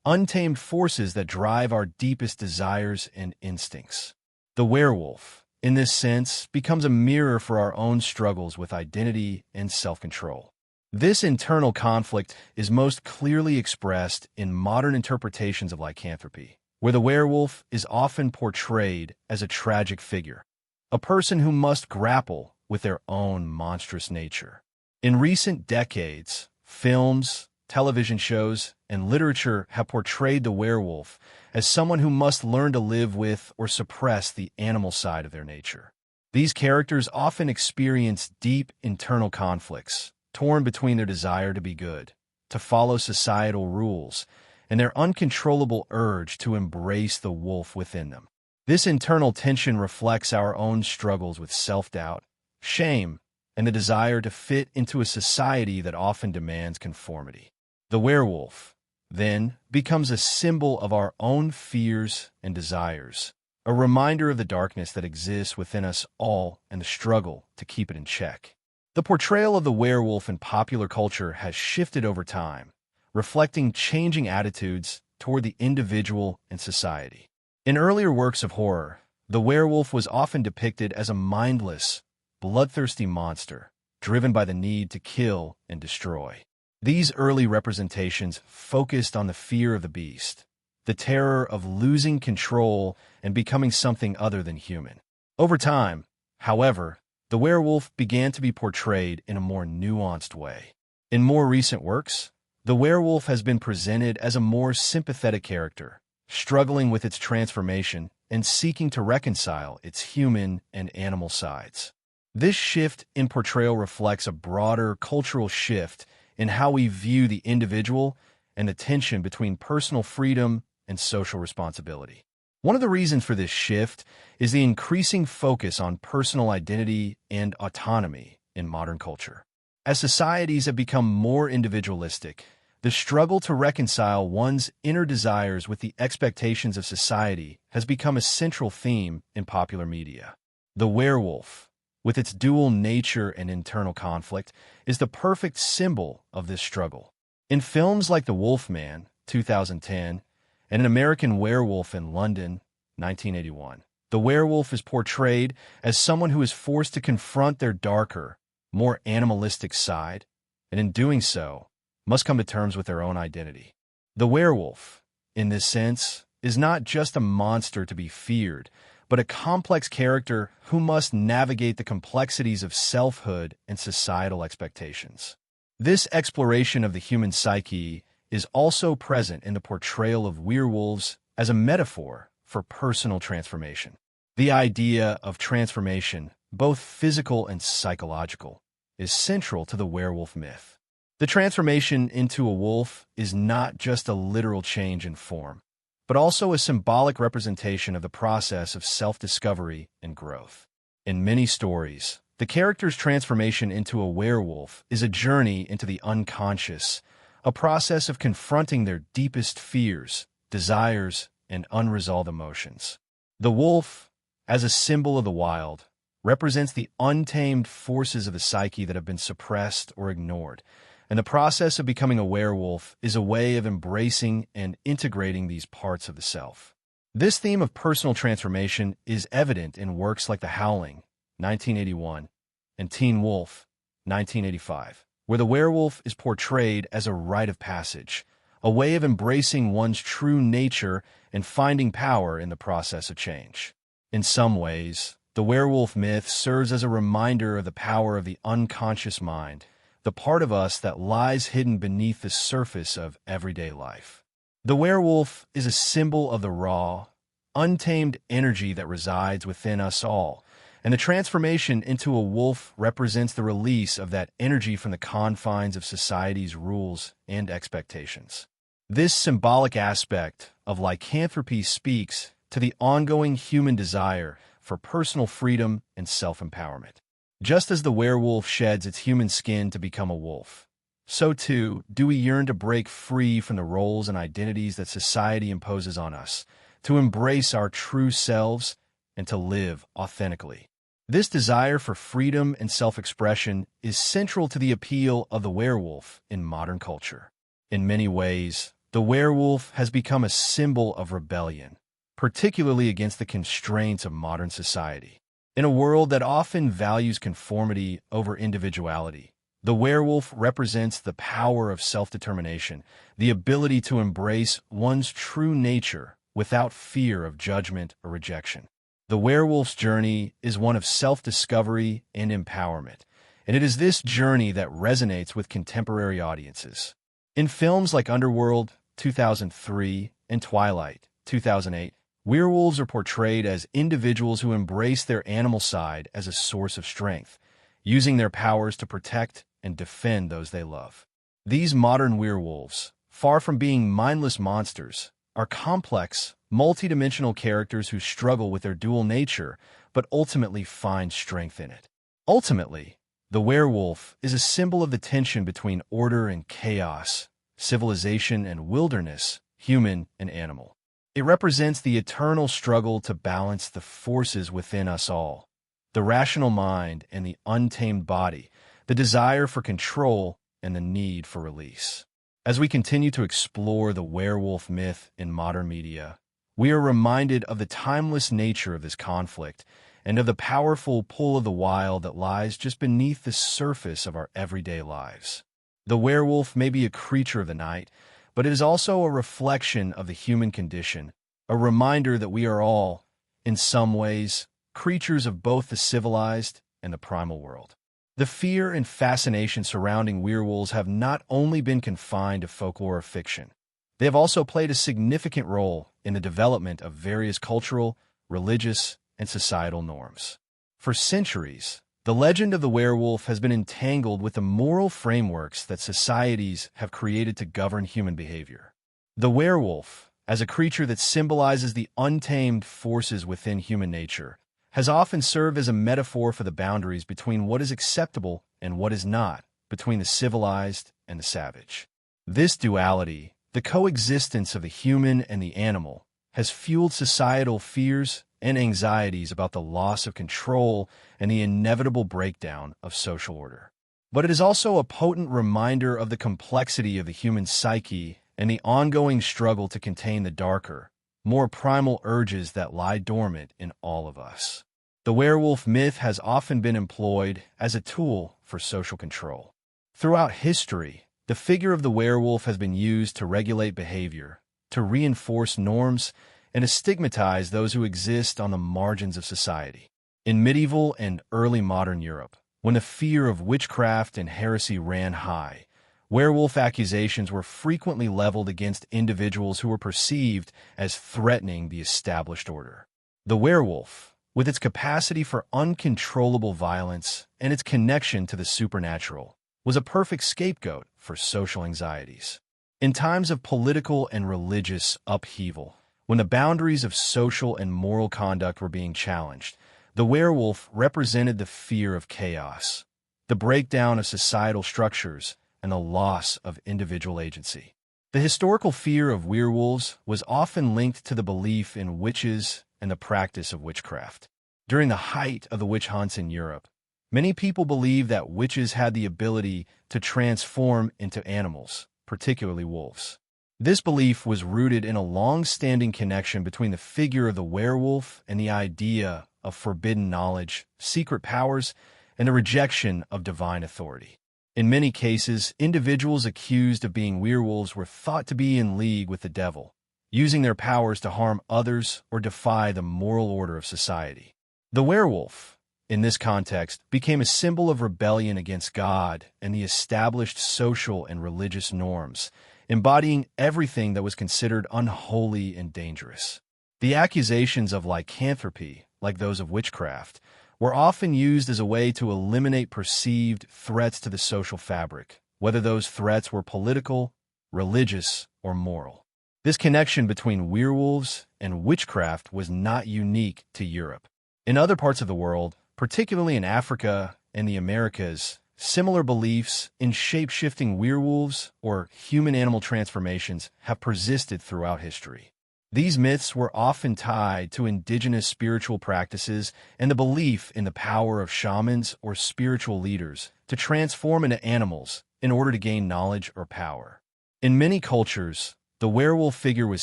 untamed forces that drive our deepest desires and instincts. The werewolf, in this sense, becomes a mirror for our own struggles with identity and self-control. This internal conflict is most clearly expressed in modern interpretations of lycanthropy, where the werewolf is often portrayed as a tragic figure, a person who must grapple with their own monstrous nature. In recent decades, films, television shows, and literature have portrayed the werewolf as someone who must learn to live with or suppress the animal side of their nature. These characters often experience deep internal conflicts, torn between their desire to be good, to follow societal rules, and their uncontrollable urge to embrace the wolf within them. This internal tension reflects our own struggles with self-doubt, shame, and the desire to fit into a society that often demands conformity. The werewolf, then, becomes a symbol of our own fears and desires, a reminder of the darkness that exists within us all and the struggle to keep it in check. The portrayal of the werewolf in popular culture has shifted over time, reflecting changing attitudes toward the individual and society. In earlier works of horror, the werewolf was often depicted as a mindless, bloodthirsty monster, driven by the need to kill and destroy. These early representations focused on the fear of the beast, the terror of losing control and becoming something other than human. Over time, however, the werewolf began to be portrayed in a more nuanced way. In more recent works, the werewolf has been presented as a more sympathetic character, struggling with its transformation and seeking to reconcile its human and animal sides. This shift in portrayal reflects a broader cultural shift in how we view the individual and the tension between personal freedom and social responsibility. One of the reasons for this shift is the increasing focus on personal identity and autonomy in modern culture. As societies have become more individualistic, the struggle to reconcile one's inner desires with the expectations of society has become a central theme in popular media. The werewolf, with its dual nature and internal conflict, is the perfect symbol of this struggle. In films like The Wolfman, 2010, and An American Werewolf in London, 1981, the werewolf is portrayed as someone who is forced to confront their darker, more animalistic side, and in doing so, must come to terms with their own identity. The werewolf, in this sense, is not just a monster to be feared, but a complex character who must navigate the complexities of selfhood and societal expectations. This exploration of the human psyche is also present in the portrayal of werewolves as a metaphor for personal transformation. The idea of transformation, both physical and psychological, is central to the werewolf myth. The transformation into a wolf is not just a literal change in form, but also a symbolic representation of the process of self-discovery and growth. In many stories, the character's transformation into a werewolf is a journey into the unconscious, a process of confronting their deepest fears, desires, and unresolved emotions. The wolf, as a symbol of the wild, represents the untamed forces of the psyche that have been suppressed or ignored, and the process of becoming a werewolf is a way of embracing and integrating these parts of the self. This theme of personal transformation is evident in works like The Howling, 1981, and Teen Wolf, 1985, where the werewolf is portrayed as a rite of passage, a way of embracing one's true nature and finding power in the process of change. In some ways, the werewolf myth serves as a reminder of the power of the unconscious mind, the part of us that lies hidden beneath the surface of everyday life. The werewolf is a symbol of the raw, untamed energy that resides within us all, and the transformation into a wolf represents the release of that energy from the confines of society's rules and expectations. This symbolic aspect of lycanthropy speaks to the ongoing human desire for personal freedom and self-empowerment. Just as the werewolf sheds its human skin to become a wolf, so too do we yearn to break free from the roles and identities that society imposes on us, to embrace our true selves, and to live authentically. This desire for freedom and self-expression is central to the appeal of the werewolf in modern culture. In many ways, the werewolf has become a symbol of rebellion, particularly against the constraints of modern society. In a world that often values conformity over individuality, the werewolf represents the power of self-determination, the ability to embrace one's true nature without fear of judgment or rejection. The werewolf's journey is one of self-discovery and empowerment, and it is this journey that resonates with contemporary audiences. In films like Underworld, 2003, and Twilight, 2008, werewolves are portrayed as individuals who embrace their animal side as a source of strength, using their powers to protect and defend those they love. These modern werewolves, far from being mindless monsters, are complex, multidimensional characters who struggle with their dual nature but ultimately find strength in it. Ultimately, the werewolf is a symbol of the tension between order and chaos, civilization and wilderness, human and animal. It represents the eternal struggle to balance the forces within us all, the rational mind and the untamed body, the desire for control and the need for release. As we continue to explore the werewolf myth in modern media, we are reminded of the timeless nature of this conflict and of the powerful pull of the wild that lies just beneath the surface of our everyday lives. The werewolf may be a creature of the night, but it is also a reflection of the human condition, a reminder that we are all, in some ways, creatures of both the civilized and the primal world. The fear and fascination surrounding werewolves have not only been confined to folklore or fiction, they have also played a significant role in the development of various cultural, religious, and societal norms. For centuries, the legend of the werewolf has been entangled with the moral frameworks that societies have created to govern human behavior. The werewolf, as a creature that symbolizes the untamed forces within human nature, has often served as a metaphor for the boundaries between what is acceptable and what is not, between the civilized and the savage. This duality, the coexistence of the human and the animal, has fueled societal fears and anxieties about the loss of control and the inevitable breakdown of social order. But it is also a potent reminder of the complexity of the human psyche and the ongoing struggle to contain the darker, more primal urges that lie dormant in all of us. The werewolf myth has often been employed as a tool for social control. Throughout history, the figure of the werewolf has been used to regulate behavior, to reinforce norms, and to stigmatize those who exist on the margins of society. In medieval and early modern Europe, when the fear of witchcraft and heresy ran high, werewolf accusations were frequently leveled against individuals who were perceived as threatening the established order. The werewolf, with its capacity for uncontrollable violence and its connection to the supernatural, was a perfect scapegoat for social anxieties. In times of political and religious upheaval, when the boundaries of social and moral conduct were being challenged, the werewolf represented the fear of chaos, the breakdown of societal structures, and the loss of individual agency. The historical fear of werewolves was often linked to the belief in witches and the practice of witchcraft. During the height of the witch hunts in Europe, many people believed that witches had the ability to transform into animals, particularly wolves. This belief was rooted in a long-standing connection between the figure of the werewolf and the idea of forbidden knowledge, secret powers, and the rejection of divine authority. In many cases, individuals accused of being werewolves were thought to be in league with the devil, using their powers to harm others or defy the moral order of society. The werewolf, in this context, became a symbol of rebellion against God and the established social and religious norms, embodying everything that was considered unholy and dangerous. The accusations of lycanthropy, like those of witchcraft, were often used as a way to eliminate perceived threats to the social fabric, whether those threats were political, religious, or moral. This connection between werewolves and witchcraft was not unique to Europe. In other parts of the world, particularly in Africa and the Americas, similar beliefs in shape-shifting werewolves or human-animal transformations have persisted throughout history. These myths were often tied to indigenous spiritual practices and the belief in the power of shamans or spiritual leaders to transform into animals in order to gain knowledge or power. In many cultures, the werewolf figure was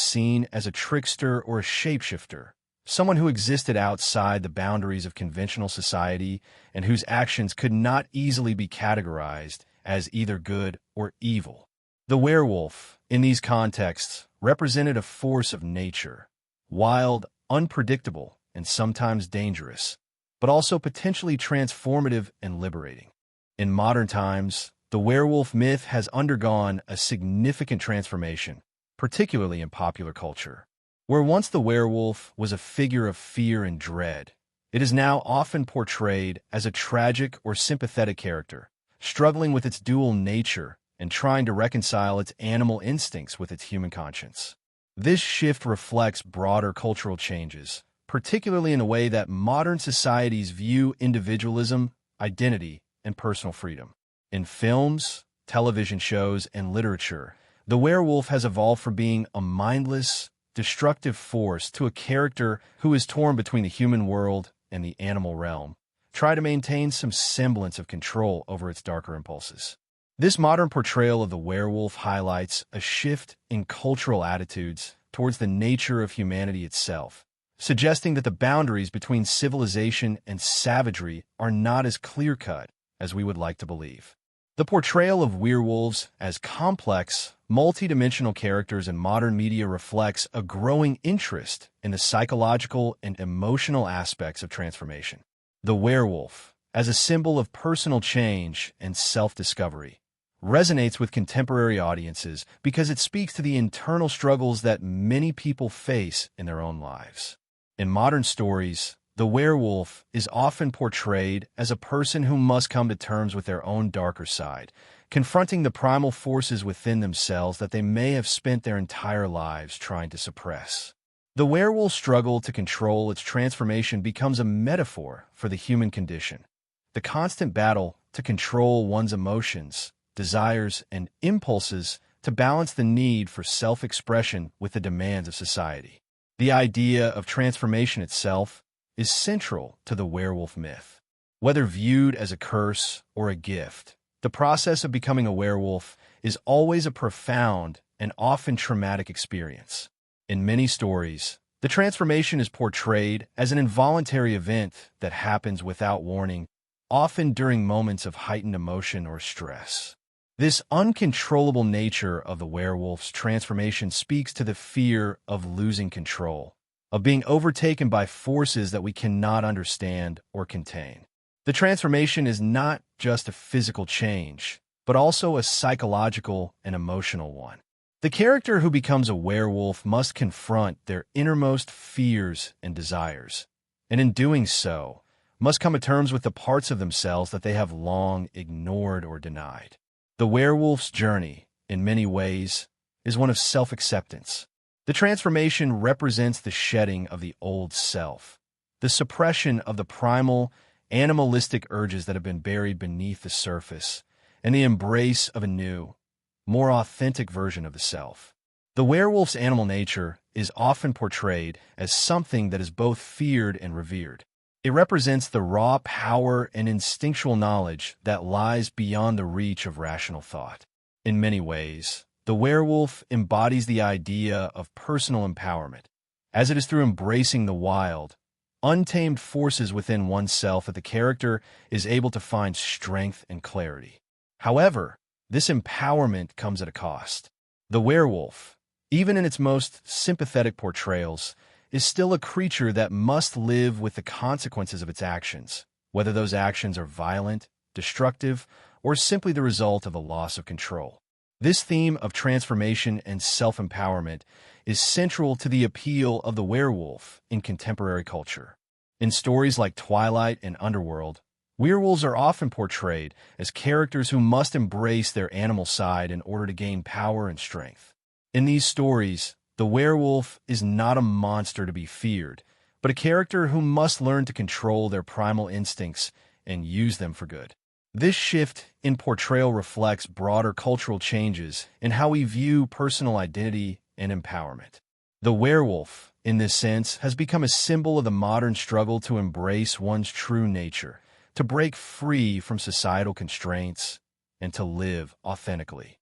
seen as a trickster or a shapeshifter, someone who existed outside the boundaries of conventional society and whose actions could not easily be categorized as either good or evil. The werewolf, in these contexts, represented a force of nature, wild, unpredictable, and sometimes dangerous, but also potentially transformative and liberating. In modern times, the werewolf myth has undergone a significant transformation, particularly in popular culture. Where once the werewolf was a figure of fear and dread, it is now often portrayed as a tragic or sympathetic character, struggling with its dual nature and trying to reconcile its animal instincts with its human conscience. This shift reflects broader cultural changes, particularly in the way that modern societies view individualism, identity, and personal freedom. In films, television shows, and literature, the werewolf has evolved from being a mindless, destructive force to a character who is torn between the human world and the animal realm, trying to maintain some semblance of control over its darker impulses. This modern portrayal of the werewolf highlights a shift in cultural attitudes towards the nature of humanity itself, suggesting that the boundaries between civilization and savagery are not as clear-cut as we would like to believe. The portrayal of werewolves as complex, multidimensional characters in modern media reflects a growing interest in the psychological and emotional aspects of transformation. The werewolf, as a symbol of personal change and self-discovery, resonates with contemporary audiences because it speaks to the internal struggles that many people face in their own lives. In modern stories, the werewolf is often portrayed as a person who must come to terms with their own darker side, confronting the primal forces within themselves that they may have spent their entire lives trying to suppress. The werewolf's struggle to control its transformation becomes a metaphor for the human condition, the constant battle to control one's emotions, desires, and impulses to balance the need for self-expression with the demands of society. The idea of transformation itself is central to the werewolf myth. Whether viewed as a curse or a gift, the process of becoming a werewolf is always a profound and often traumatic experience. In many stories, the transformation is portrayed as an involuntary event that happens without warning, often during moments of heightened emotion or stress. This uncontrollable nature of the werewolf's transformation speaks to the fear of losing control, of being overtaken by forces that we cannot understand or contain. The transformation is not just a physical change, but also a psychological and emotional one. The character who becomes a werewolf must confront their innermost fears and desires, and in doing so, must come to terms with the parts of themselves that they have long ignored or denied. The werewolf's journey, in many ways, is one of self-acceptance. The transformation represents the shedding of the old self, the suppression of the primal, animalistic urges that have been buried beneath the surface, and the embrace of a new, more authentic version of the self. The werewolf's animal nature is often portrayed as something that is both feared and revered. It represents the raw power and instinctual knowledge that lies beyond the reach of rational thought. In many ways, the werewolf embodies the idea of personal empowerment, as it is through embracing the wild, untamed forces within oneself that the character is able to find strength and clarity. However, this empowerment comes at a cost. The werewolf, even in its most sympathetic portrayals, is still a creature that must live with the consequences of its actions, whether those actions are violent, destructive, or simply the result of a loss of control. This theme of transformation and self-empowerment is central to the appeal of the werewolf in contemporary culture. In stories like Twilight and Underworld, werewolves are often portrayed as characters who must embrace their animal side in order to gain power and strength. In these stories, the werewolf is not a monster to be feared, but a character who must learn to control their primal instincts and use them for good. This shift in portrayal reflects broader cultural changes in how we view personal identity and empowerment. The werewolf, in this sense, has become a symbol of the modern struggle to embrace one's true nature, to break free from societal constraints, and to live authentically.